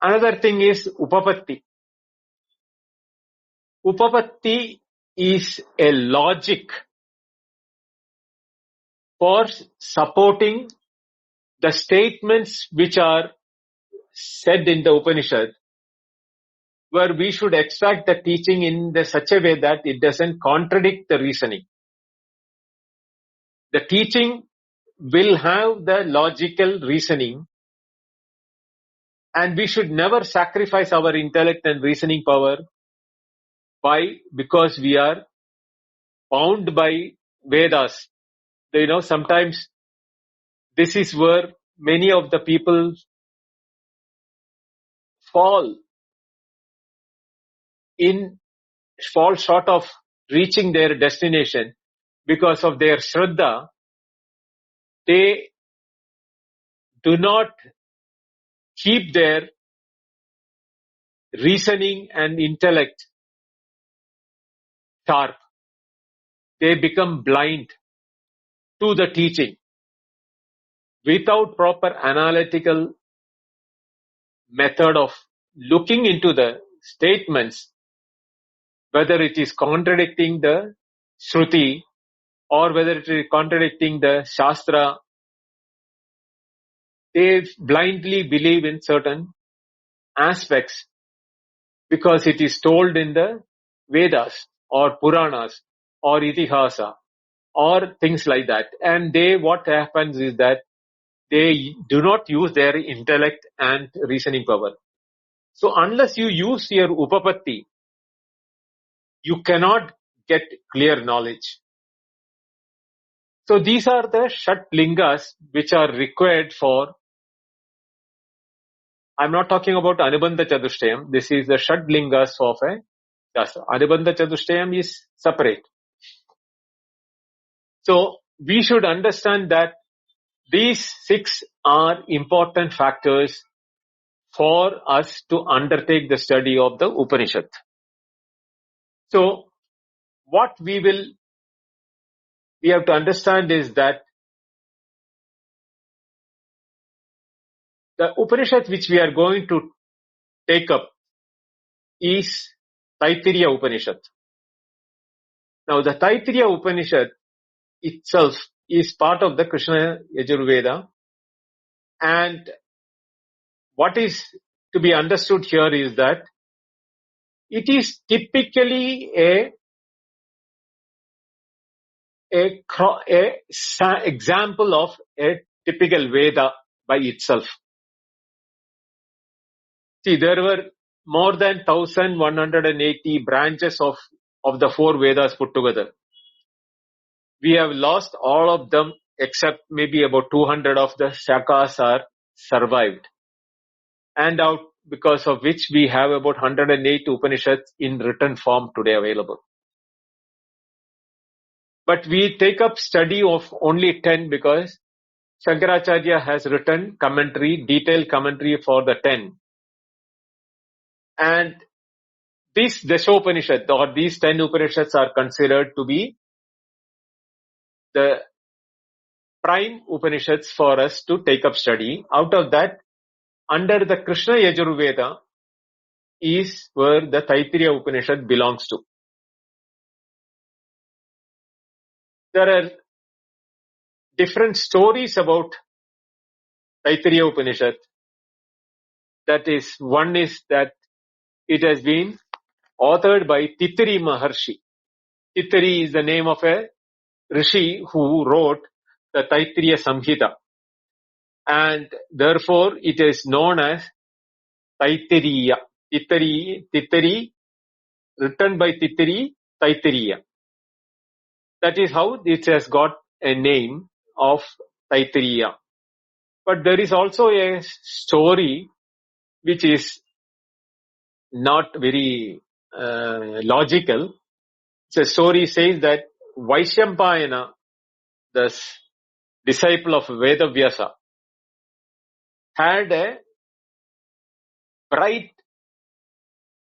Another thing is Upapatti. Upapatti is a logic for supporting the statements which are said in the Upanishad, where we should extract the teaching in such a way that it doesn't contradict the reasoning. The teaching will have the logical reasoning, and we should never sacrifice our intellect and reasoning power because we are bound by Vedas. Sometimes this is where many of the people fall short of reaching their destination because of their Shraddha, they do not keep their reasoning and intellect sharp. They become blind to the teaching without proper analytical method of looking into the statements, whether it is contradicting the Shruti or whether it is contradicting the Shastra. They blindly believe in certain aspects because it is told in the Vedas or Puranas or Itihasa or things like that. And what happens is that they do not use their intellect and reasoning power. So unless you use your Upapatti, you cannot get clear knowledge. So these are the Shat Lingas which are required for. I'm not talking about Anubandha Chatushtayam. This is the Shat Lingas of a Shastra. Anubandha Chatushtayam is separate. So we should understand that these 6 are important factors for us to undertake the study of the Upanishad. So what we have to understand is that the Upanishad which we are going to take up is Taitareeya Upanishad. Now the Taitareeya Upanishad itself is part of the Krishna Yajurveda, and what is to be understood here is that it is typically a example of a typical Veda by itself. See, there were more than 1180 branches of the 4 Vedas put together. We have lost all of them except maybe about 200 of the shakas are survived. And out because of which we have about 108 Upanishads in written form today available. But we take up study of only 10 because Shankaracharya has written commentary, detailed commentary for the 10. And this Dashopanishad or these 10 Upanishads are considered to be the prime Upanishads for us to take up study. Out of that, under the Krishna Yajurveda is where the Taitareeya Upanishad belongs to. There are different stories about Taitareeya Upanishad. That is, one is that it has been authored by Taitari Maharshi. Taitari is the name of a rishi who wrote the Taitareeya Samhita. And therefore, it is known as Taitareeya. Taitari, written by Taitareeya. That is how it has got a name of Taitareeya. But there is also a story which is not very logical. The story says that Vaishampayana, the disciple of Vedavyasa, had a bright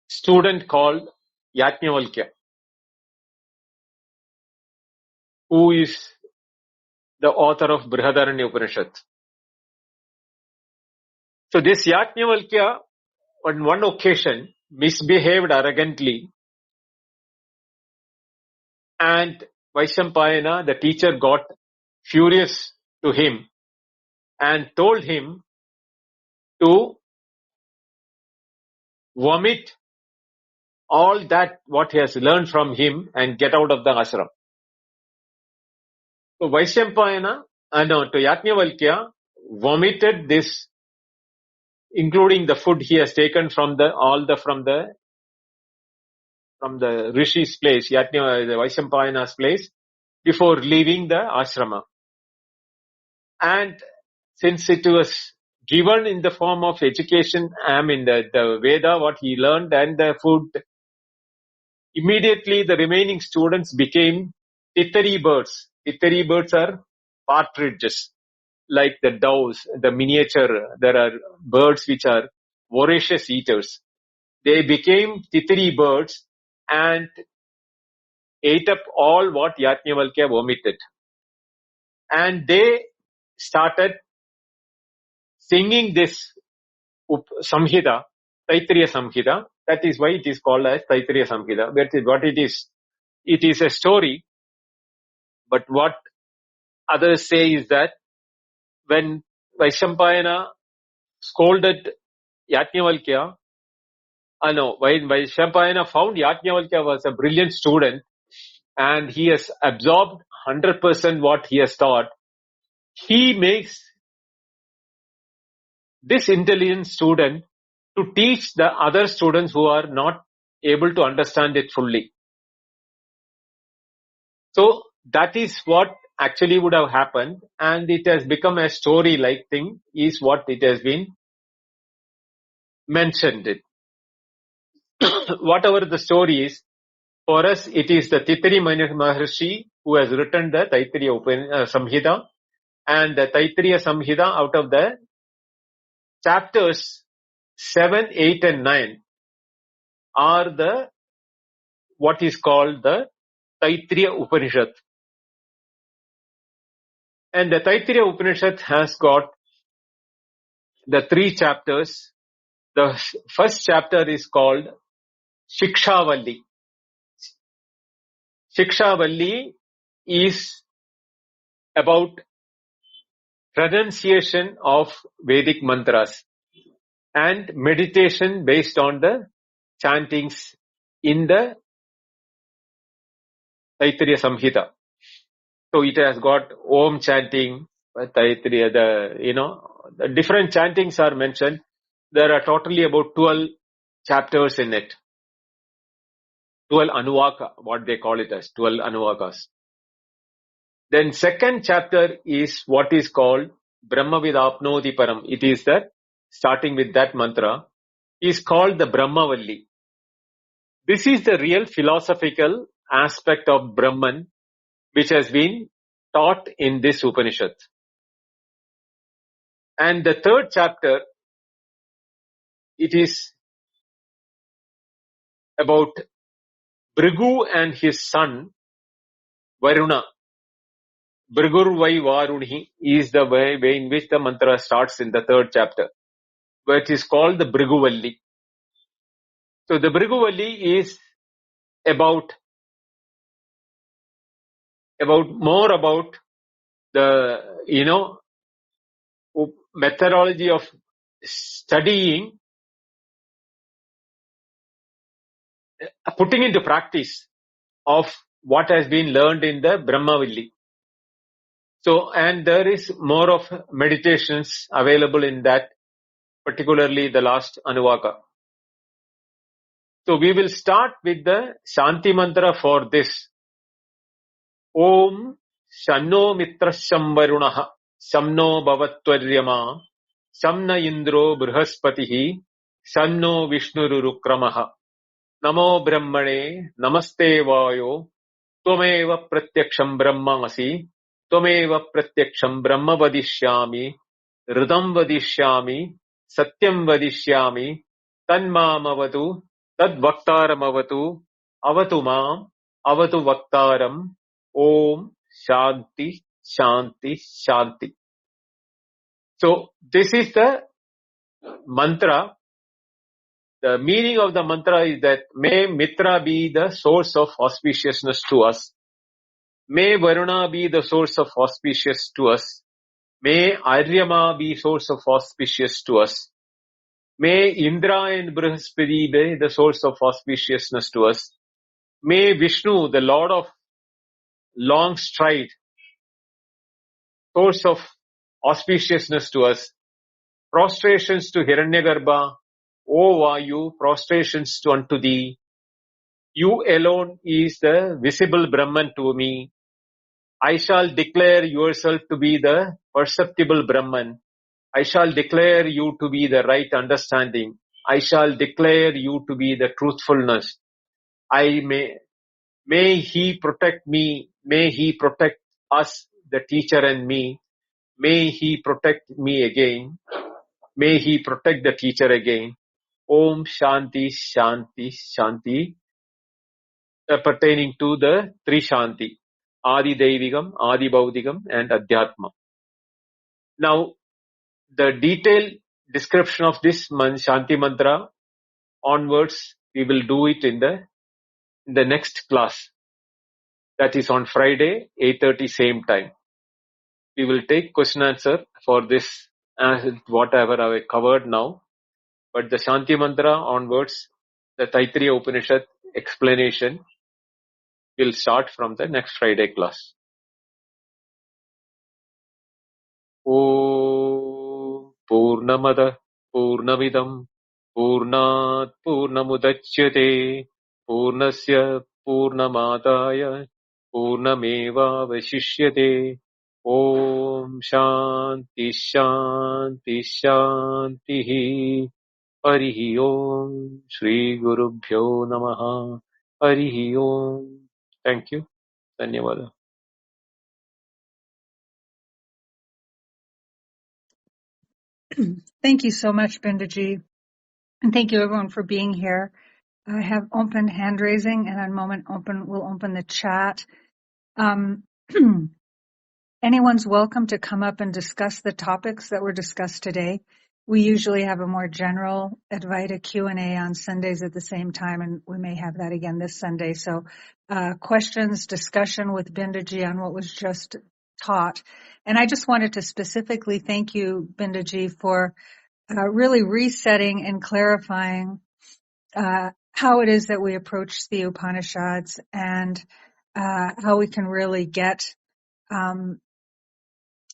student called Yajnavalkya, who is the author of Brihadaranya Upanishad. So this Yajnavalkya, on one occasion, misbehaved arrogantly, and Vaishampayana, the teacher, got furious to him and told him to vomit all that what he has learned from him and get out of the ashram. So Vaishampayana, to Yajnavalkya, vomited this, including the food he has taken from the rishi's place, the Vaishampayana's place, before leaving the ashrama. And since it was given in the form of education, the Veda, what he learned and the food, immediately the remaining students became Titari birds. Titari birds are partridges. like the doves, the miniature, there are birds which are voracious eaters. They became Titri birds and ate up all what Yajnavalkya vomited. And they started singing this Samhita, Taitareeya Samhita. That is why it is called as Taitareeya Samhita. That is what it is. It is a story, but what others say is that when Vaishampayana scolded Yajnavalkya, no, when Vaishampayana found Yajnavalkya was a brilliant student and he has absorbed 100% what he has taught, he makes this intelligent student to teach the other students who are not able to understand it fully. So that is what actually would have happened, and it has become a story-like thing is what it has been mentioned. Whatever the story is, for us it is the Titri Maharshi who has written the Taitareeya Samhita, and the Taitareeya Samhita, out of the chapters 7, 8 and 9 are the what is called the Taitareeya Upanishad. And the Taitareeya Upanishad has got the 3 chapters. The first chapter is called Shikshavalli. Shikshavalli is about pronunciation of Vedic mantras and meditation based on the chantings in the Taitareeya Samhita. So it has got Om chanting, Taitareeya, the different chantings are mentioned. There are totally about 12 chapters in it. 12 Anuvaka, what they call it as, 12 Anuvakas. Then second chapter is what is called Brahmavid Apnoti Param. It is that, starting with that mantra, is called the Brahmavalli. This is the real philosophical aspect of Brahman, which has been taught in this Upanishad. And the third chapter, it is about Bhrigu and his son, Varuna. Bhrigurvai Varuni is the way in which the mantra starts in the third chapter, where it is called the Bhriguvalli. So the Bhriguvalli is about more about the methodology of studying, putting into practice of what has been learned in the Brahmavalli. So, and there is more of meditations available in that, particularly the last Anuvaka. So we will start with the Shanti mantra for this. Om Shanno Mitrasham Varunaha Samno Bhavatvaryama Samna Indro Brihaspatihi Sanno Vishnurukramaha Namo Brahmane Namaste Vayo Tvameva Pratyaksham Brahmasi Tvameva Pratyaksham Brahma Vadishyami Ridam Vadishyami Satyam Vadishyami Tanmam Avatu Tad Vaktaram Avatu Avatu Mam Avatu Vaktaram Om Shanti Shanti Shanti. So this is the mantra. The meaning of the mantra is that may Mitra be the source of auspiciousness to us. May Varuna be the source of auspicious to us. May Aryama be source of auspicious to us. May Indra and Brihaspati be the source of auspiciousness to us. May Vishnu, the Lord of long stride, source of auspiciousness to us. Prostrations to Hiranyagarbha, O Vayu, prostrations to unto thee. You alone is the visible Brahman to me. I shall declare yourself to be the perceptible Brahman. I shall declare you to be the right understanding. I shall declare you to be the truthfulness. May he protect me. May he protect us, the teacher and me. May he protect me again. May he protect the teacher again. Om Shanti Shanti Shanti, pertaining to the three Shanti, Adi Deivigam, Adi Baudigam and Adhyatma. Now, the detailed description of this Shanti Mantra onwards, we will do it in the next class. That is on Friday, 8:30 same time. We will take question answer for this, whatever I covered now. But the Shanti Mantra onwards, the Taitareeya Upanishad explanation will start from the next Friday class. Om Purnamada Purnamidam Purnat Purnamudachyate Purnasya Purnamadaya Purnameva Vashishyate. Om Shanti Shanti Shanti. Harihi Om. Shri Gurubhyo Namaha. Harihi Om. Thank you. Dhanyavada. Thank you so much, Bindaji. And thank you everyone for being here. I have open hand raising, and in a moment we'll open the chat. Anyone's welcome to come up and discuss the topics that were discussed today. We usually have a more general Advaita Q&A on Sundays at the same time, and we may have that again this Sunday. So questions, discussion with Bindaji on what was just taught. And I just wanted to specifically thank you, Bindaji, for really resetting and clarifying how it is that we approach the Upanishads and how we can really get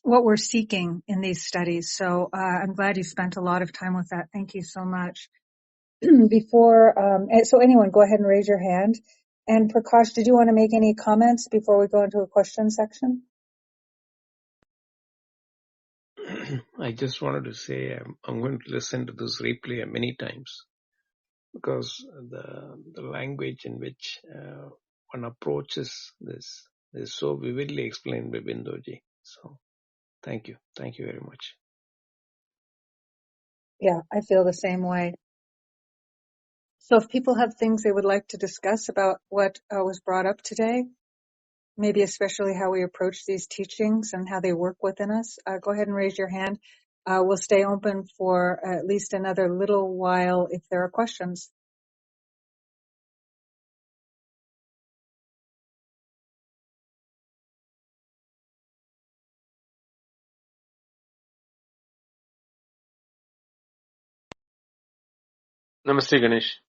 what we're seeking in these studies. So I'm glad you spent a lot of time with that. Thank you so much. So anyone, go ahead and raise your hand. And Prakash, did you want to make any comments before we go into a question section? I just wanted to say I'm going to listen to this replay many times because the language in which one approaches this is so vividly explained by Bindoji. So thank you very much. Yeah, I feel the same way. So if people have things they would like to discuss about what was brought up today, maybe especially how we approach these teachings and how they work within us, go ahead and raise your hand. We'll stay open for at least another little while if there are questions. Namaste, Ganesh.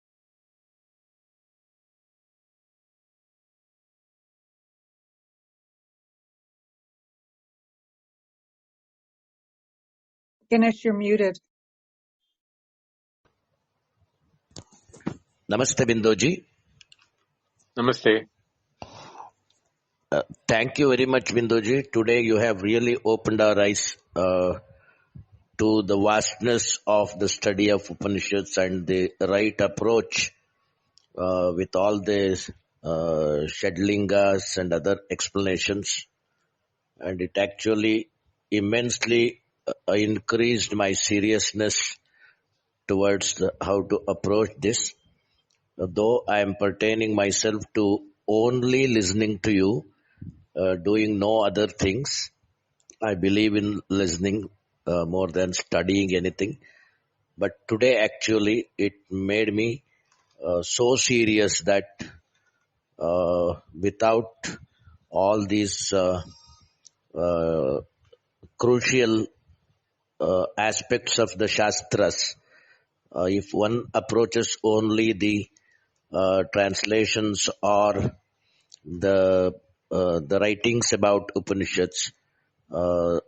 Ganesh, you're muted. Namaste, Bindoji. Namaste. Thank you very much, Bindoji. Today you have really opened our eyes to the vastness of the study of Upanishads and the right approach with all the Shadlingas and other explanations. And it actually immensely increased my seriousness towards how to approach this. Though I am pertaining myself to only listening to you, doing no other things. I believe in listening more than studying anything. But today actually it made me so serious that without all these crucial aspects of the Shastras, if one approaches only the translations or the writings about Upanishads,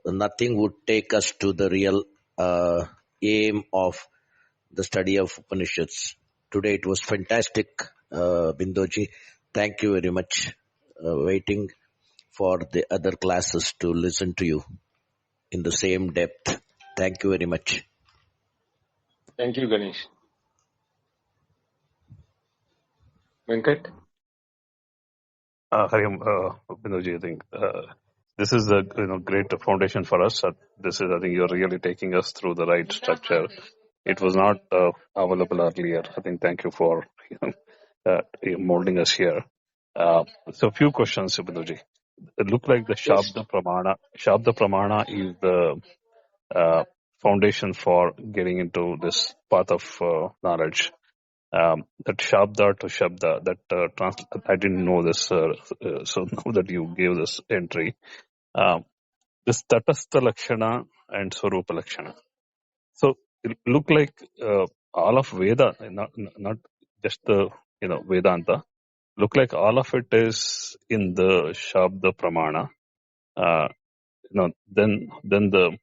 nothing would take us to the real aim of the study of Upanishads. Today it was fantastic, Bindoji. Thank you very much. Waiting for the other classes to listen to you in the same depth. Thank you very much. Thank you, Ganesh. Venkat? Hari Om, Binodji, I think. this is a great foundation for us. This is, I think, you're really taking us through the right structure. It was not available earlier. I think thank you for molding us here. So, a few questions, Subhaduji. It looked like the Yes. Shabda Pramana. Shabda Pramana is the foundation for getting into this path of knowledge. That Shabda to Shabda, that I didn't know this, so now that you gave this entry, this Tatastha Lakshana and Swarupa Lakshana. So it look like all of Veda, not just the Vedanta, look like all of it is in the Shabda Pramana. Then the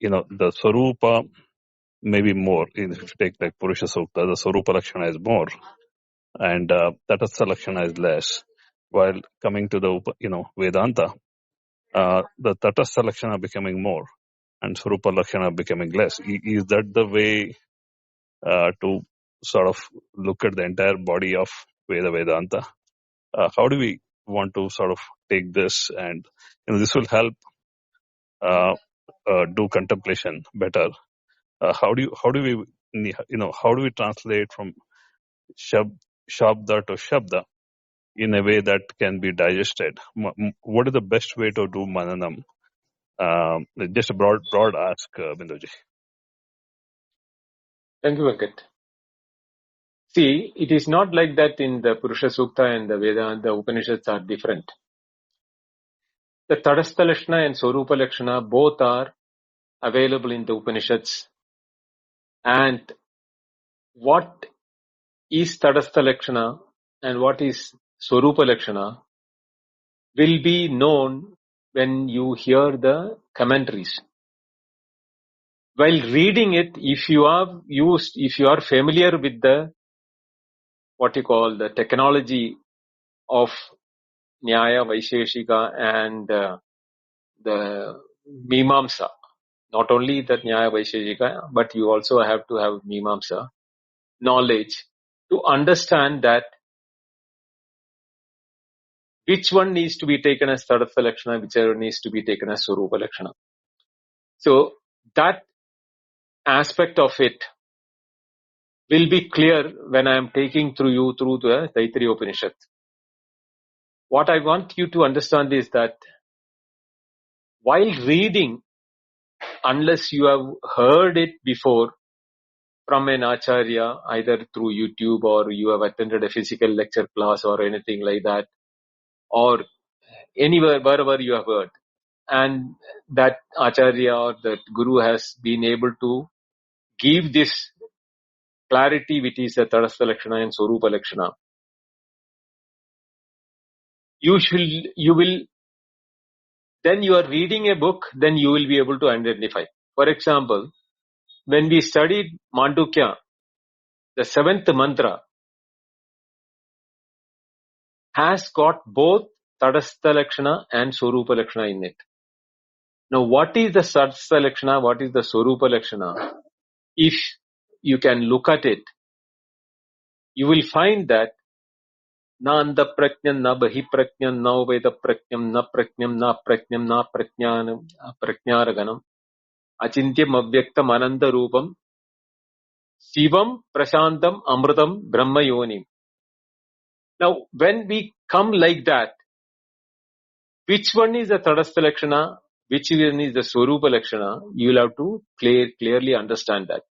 the Swarupa maybe more. If you take like Purusha Sukta, the Swarupa Lakshana is more, and Tatastha Lakshana is less. While coming to the Vedanta, the Tatastha Lakshana becoming more, and Swarupa Lakshana becoming less. Is that the way to sort of look at the entire body of Vedanta? How do we want to sort of take this, and this will help do contemplation better? How do we translate from Shabda to Shabda in a way that can be digested? What is the best way to do Mananam? Just a broad ask, Binduji. Thank you, Venkat. See, it is not like that in the Purusha Sukta and the Vedanta, the Upanishads are different. The Tadastha Lakshana and Swarupa Lakshana both are available in the Upanishads. And what is Tadastha Lakshana and what is Swarupa Lakshana will be known when you hear the commentaries. While reading it, if you are familiar with the, what you call the technology of Nyaya, Vaisheshika and the Mimamsa, not only the Nyaya, Vaisheshika, but you also have to have Mimamsa knowledge to understand that which one needs to be taken as Tadatha Lakshana, whichever needs to be taken as Swarupa Lakshana. So that aspect of it will be clear when I am taking you through the Taitareeya Upanishad. What I want you to understand is that while reading, unless you have heard it before from an acharya, either through YouTube or you have attended a physical lecture class or anything like that, or anywhere, wherever you have heard, and that acharya or that guru has been able to give this clarity, which is the Tadastha Lakshana and Swarupa Lakshana, then you are reading a book, then you will be able to identify. For example, when we studied Mandukya, the seventh mantra has got both Tadastha Lakshana and Swarupa Lakshana in it. Now, what is the Tadastha Lakshana? What is the Swarupa Lakshana? If you can look at it, you will find that na anda prajnam, na bahi prajnam, na veda prajnam, na prajnam, na prajnam, na prajnanam, prajnaraganam, achintyam avyaktam ananda rupam, Sivam, Prashantam, Amritam, Brahma Yonim. Now, when we come like that, which one is the Tadastha Lakshana, which one is the Swarupa Lakshana, you will have to clearly understand that.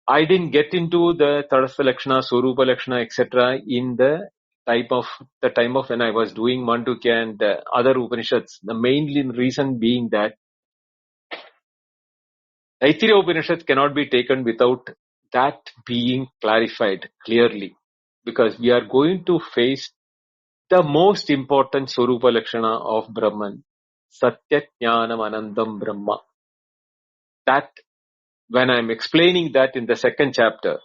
I didn't get into the Tadastha Lakshana, Swarupa Lakshana, etc. in the time of when I was doing Mandukya and other Upanishads. The main reason being that Taitareeya Upanishad cannot be taken without that being clarified clearly, because we are going to face the most important Swarupa Lakshana of Brahman, Satya Jnanam Anandam Brahma. That, when I am explaining that in the second chapter,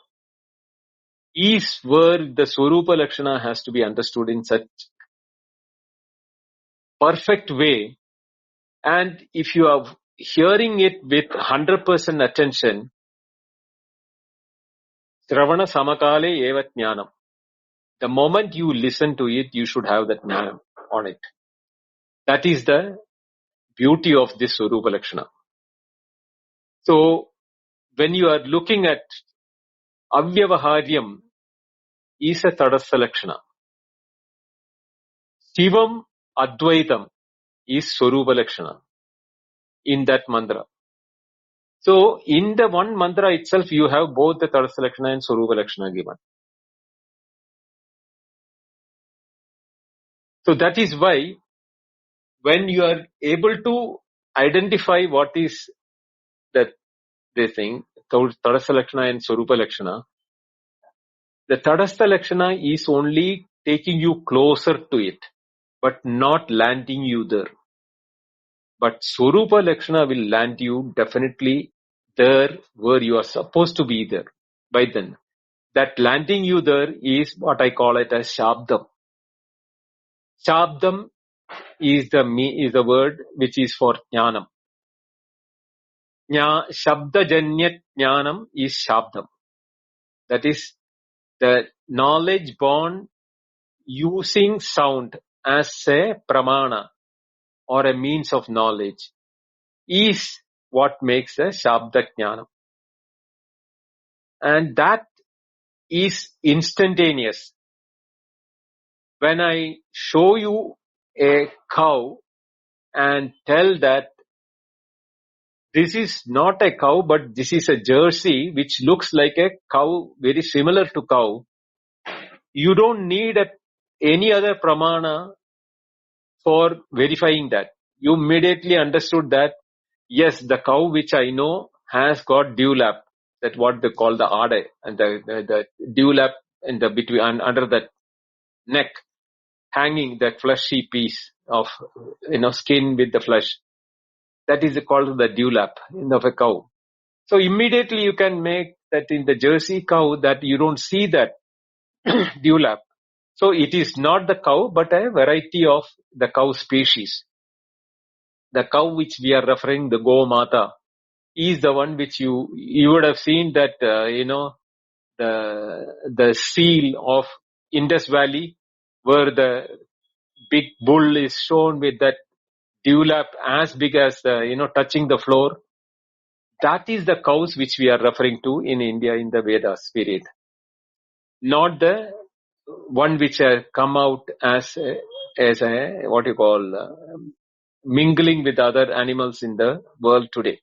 is where the Swarupa Lakshana has to be understood in such perfect way. And if you are hearing it with 100% attention, Sravana Samakale Eva Jnanam. The moment you listen to it, you should have that jnanam on it. That is the beauty of this Swarupa Lakshana. So, when you are looking at Avyavaharyam is a Tadastha Lakshana. Shivam Advaitam is Swarupa Lakshana in that mantra. So, in the one mantra itself, you have both the Tadastha Lakshana and Swarupa Lakshana given. So, that is why when you are able to identify what is that this thing, Tadastha Lakshana and Swarupa Lakshana, the Tadastha Lakshana is only taking you closer to it, but not landing you there. But Swarupa Lakshana will land you definitely there where you are supposed to be there by then. That landing you there is what I call it as Shabdam. Shabdam is the word which is for Jnanam. Shabdajanyat Jnanam is Shabdam. That is the knowledge born using sound as a pramana or a means of knowledge is what makes a Shabda Jnanam. And that is instantaneous. When I show you a cow and tell that this is not a cow, but this is a jersey which looks like a cow, very similar to cow, you don't need any other pramana for verifying that. You immediately understood that, yes, the cow which I know has got dewlap. That's what they call the ade, and the dewlap in the between and under the neck, hanging that fleshy piece of skin with the flesh. That is called the dewlap of a cow. So immediately you can make that in the Jersey cow that you don't see that dewlap. So it is not the cow, but a variety of the cow species. The cow which we are referring, the Go Mata, is the one which you would have seen that the seal of Indus Valley, where the big bull is shown with that dewlap as big as touching the floor. That is the cows which we are referring to in India in the Vedas period, not the one which have come out as a what you call mingling with other animals in the world today.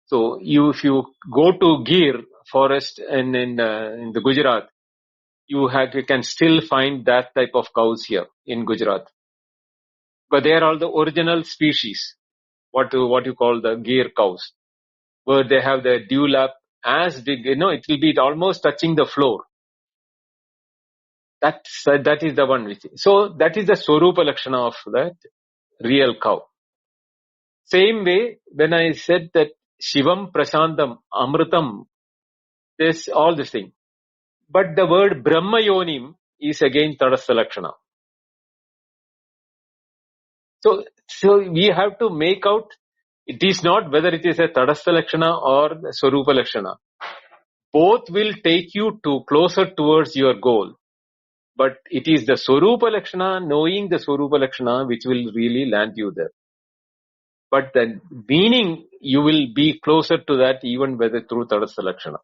So if you go to Gir forest and in the Gujarat, you can still find that type of cows here in Gujarat, but they are all the original species. What you call the Gir cows, where they have the dewlap as big, it will be almost touching the floor. That is the one which. So that is the Swarupa Lakshana of that real cow. Same way, when I said that Shivam Prasantam Amritam, this all this thing. But the word Brahma Yonim is again Tadastha Lakshana. So we have to make out, it is not whether it is a Tadastha Lakshana or Swarupa Lakshana. Both will take you to closer towards your goal. But it is the Swarupa Lakshana, knowing the Swarupa Lakshana, which will really land you there. But the meaning, you will be closer to that even whether through Tadastha Lakshana.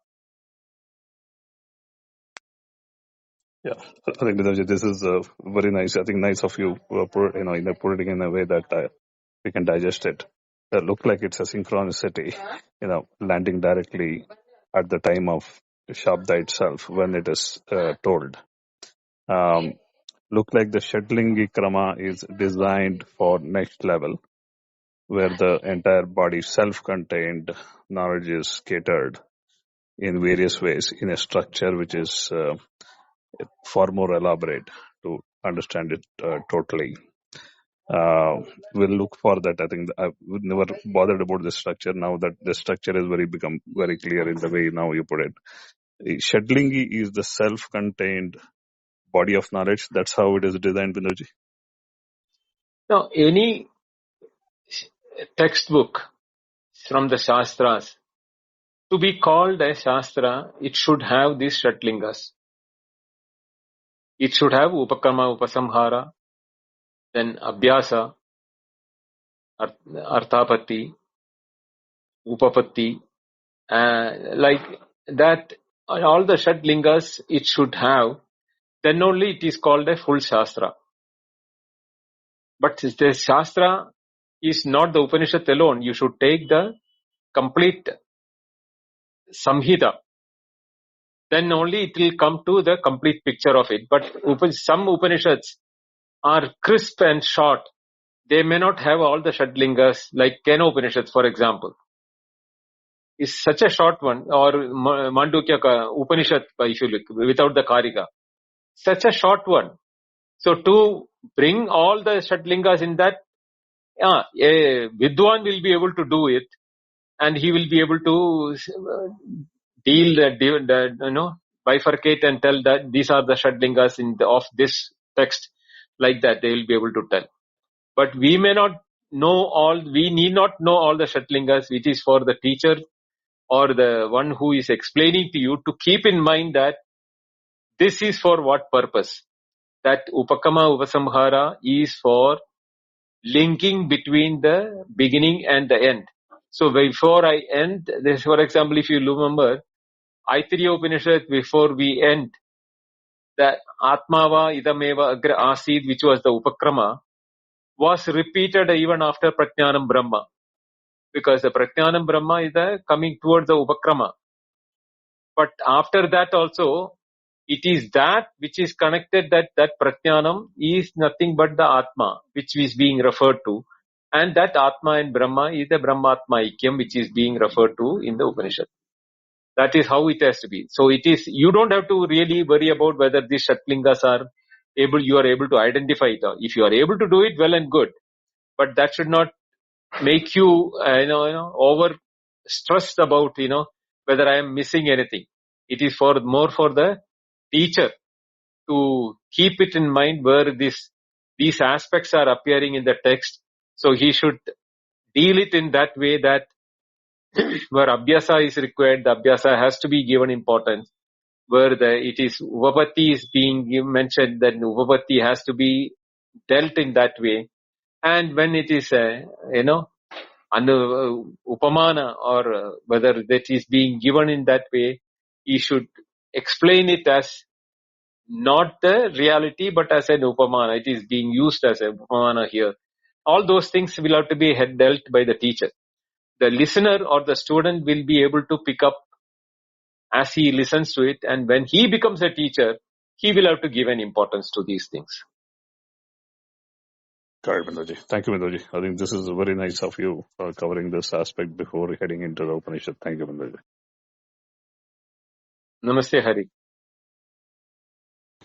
Yeah, I think Bidharji, this is very nice. I think nice of you put it in a way that we can digest it. It look like it's a synchronicity, landing directly at the time of Shabda itself when it is told. Look like the Shatlingi Krama is designed for next level, where the entire body self-contained knowledge is catered in various ways in a structure which is far more elaborate to understand it totally. We'll look for that. I think I've never bothered about the structure. Now that the structure has become very clear in the way now you put it. Shadlingi is the self-contained body of knowledge. That's how it is designed, Binoji. Now, any textbook from the Shastras, to be called a Shastra, it should have these Shatlingas. It should have Upakarma, Upasamhara, then Abhyasa, Arthapatti, Upapatti, like that, all the Shad Lingas it should have, then only it is called a full Shastra. But the Shastra is not the Upanishad alone. You should take the complete Samhita. Then only it will come to the complete picture of it. But some Upanishads are crisp and short. They may not have all the Shadlingas, like Kena Upanishads, for example. Is such a short one, or Mandukya Upanishad, if you look, without the Karika. Such a short one. So to bring all the Shadlingas in that, a Vidwan will be able to do it, and he will be able to bifurcate and tell that these are the Shadlingas of this text. Like that, they will be able to tell. But we may not know all, we need not know all the Shatlingas. It is for the teacher or the one who is explaining to you to keep in mind that this is for what purpose. That Upakama Upasamhara is for linking between the beginning and the end. So before I end, this, for example, if you remember, Taitareeya Upanishad, before we end, that Atmava Idameva Agra Asid, which was the Upakrama, was repeated even after Prajnanam Brahma. Because the Prajnanam Brahma is coming towards the Upakrama. But after that also, it is that which is connected, that Prajnanam is nothing but the Atma, which is being referred to. And that Atma and Brahma is the Brahmatma Ikyam, which is being referred to in the Upanishad. That is how it has to be. So it is, you don't have to really worry about whether these Shatlingas are able, you are able to identify it. If you are able to do it, well and good. But that should not make you, over stressed about, whether I am missing anything. It is more for the teacher to keep it in mind where these aspects are appearing in the text. So he should deal it in that way that where Abhyasa is required, the Abhyasa has to be given importance. Where it is Upapatti is being mentioned, then Upapatti has to be dealt in that way. And when it is, and Upamana, or whether that is being given in that way, he should explain it as not the reality, but as an Upamana. It is being used as a Upamana here. All those things will have to be dealt by the teacher. The listener or the student will be able to pick up as he listens to it, and when he becomes a teacher, he will have to give an importance to these things. Correct, Binduji. Thank you, Binduji. I think this is very nice of you covering this aspect before heading into the Upanishad. Thank you, Binduji. Namaste, Hari.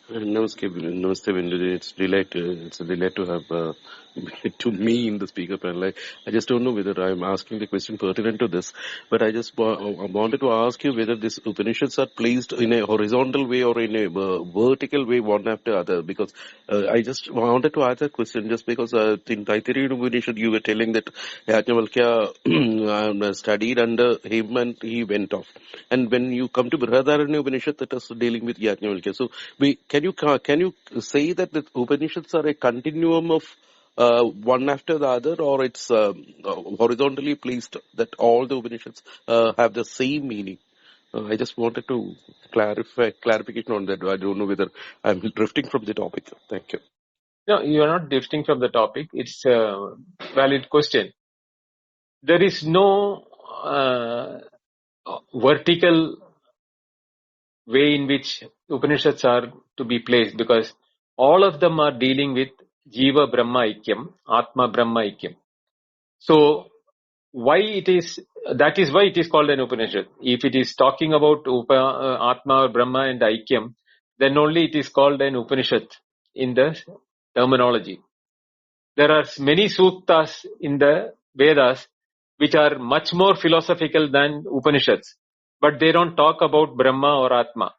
Namaste, Binduji. It's a delight to have to me in the speaker panel. I just don't know whether I'm asking the question pertinent to this, but I just wanted to ask you whether these Upanishads are placed in a horizontal way or in a vertical way, one after other. Because I just wanted to ask that question just because in Taitareeya Upanishad you were telling that Yajnavalkya studied under him and he went off. And when you come to Brihadaranya Upanishad, that is dealing with Yajnavalkya. So can you say that the Upanishads are a continuum of one after the other, or it's horizontally placed that all the Upanishads have the same meaning? I just wanted to clarification on that. I don't know whether I'm drifting from the topic. Thank you. No, you are not drifting from the topic. It's a valid question. There is no vertical way in which Upanishads are to be placed, because all of them are dealing with Jiva Brahma Ikyam, Atma Brahma Ikyam. So that is why it is called an Upanishad. If it is talking about Atma, Brahma and Aikyam, then only it is called an Upanishad in the terminology. There are many suktas in the Vedas which are much more philosophical than Upanishads, but they don't talk about Brahma or Atma,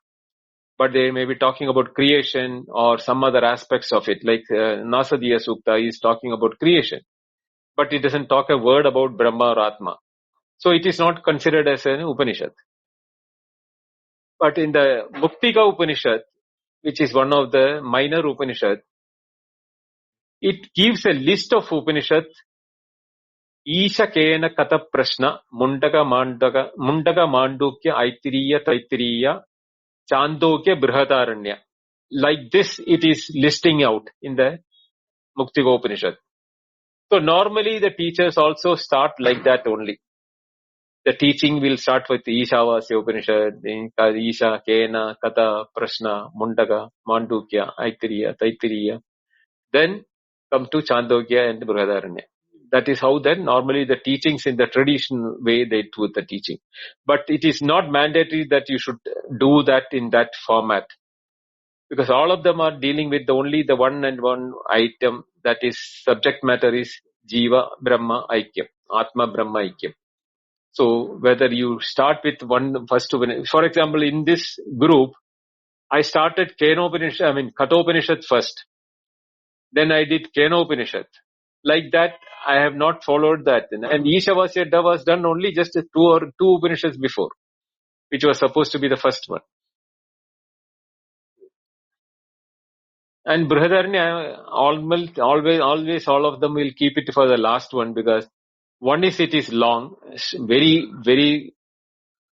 but they may be talking about creation or some other aspects of it, like Nasadiya Sukta is talking about creation, but it doesn't talk a word about Brahma or Atma. So it is not considered as an Upanishad. But in the Muktika Upanishad, which is one of the minor Upanishads, it gives a list of Upanishads Isha kena kata prashna mundaga mandukya Taitareeya Chandogya Brihadaranya. Like this, it is listing out in the Muktiga Upanishad. So normally the teachers also start like that only. The teaching will start with Ishavasya Upanishad, Isha, Kena, Kata, Prashna, Mundaga, Mandukya, Taitareeya. Then come to Chandogya and Brihadaranya. That is how then normally the teachings in the traditional way they do the teaching. But it is not mandatory that you should do that in that format. Because all of them are dealing with only the one and one item, that is subject matter is Jiva Brahma Aikyam, Atma Brahma Aikyam. So whether you start with one first, for example, in this group, I started Kathopanishad first. Then I did Kenopanishad. Like that, I have not followed that. And Ishavasya was done only just two Upanishads before, which was supposed to be the first one. And Brihadaranya, always all of them will keep it for the last one, because one is it is long, very, very,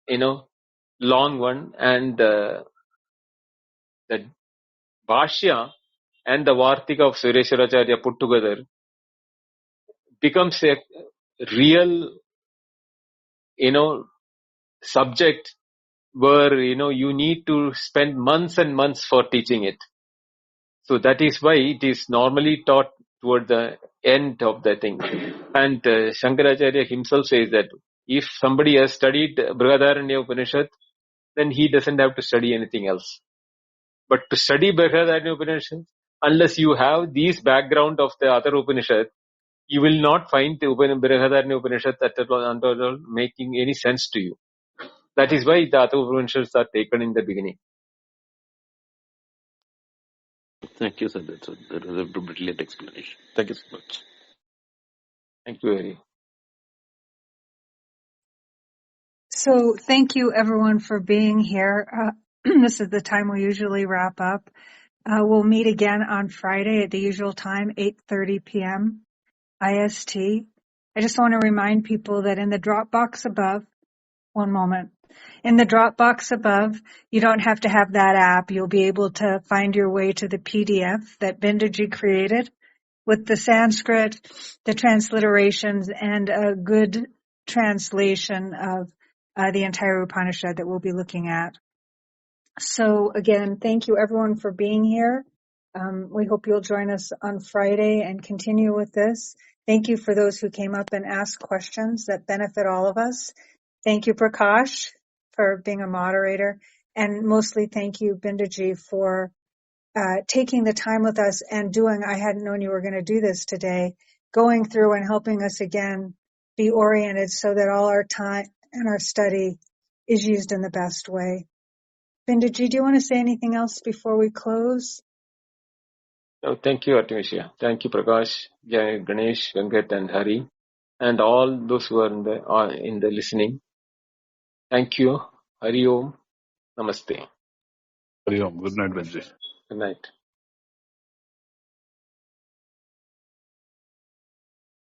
long one, and the Bhashya and the Vartika of Sureshwaracharya put together becomes a real, subject where, you need to spend months and months for teaching it. So that is why it is normally taught toward the end of the thing. And Shankaracharya himself says that if somebody has studied Brihadaranya Upanishad, then he doesn't have to study anything else. But to study Brihadaranya Upanishad, unless you have these background of the other Upanishad, you will not find the Brihadaranya Upanishad at all making any sense to you. That is why the other Upanishads are taken in the beginning. Thank you, sir. That was a brilliant explanation. Thank you so much. Thank you very much. So thank you everyone for being here. This is the time we usually wrap up. We'll meet again on Friday at the usual time, 8:30 p.m. IST. I just want to remind people that in the Dropbox above, one moment, in the Dropbox above, you don't have to have that app. You'll be able to find your way to the PDF that Bindaji created with the Sanskrit, the transliterations, and a good translation of the entire Upanishad that we'll be looking at. So again, thank you everyone for being here. We hope you'll join us on Friday and continue with this. Thank you for those who came up and asked questions that benefit all of us. Thank you, Prakash, for being a moderator. And mostly thank you, Bindaji, for taking the time with us and I hadn't known you were going to do this today, going through and helping us again be oriented so that all our time and our study is used in the best way. Bindaji, do you want to say anything else before we close? Oh, thank you, Artemisia. Thank you, Prakash, Jai, Ganesh, Venkat, and Hari, and all those who are in the listening. Thank you. Hari Om. Namaste. Hari Om. Good night, Benji. Good night.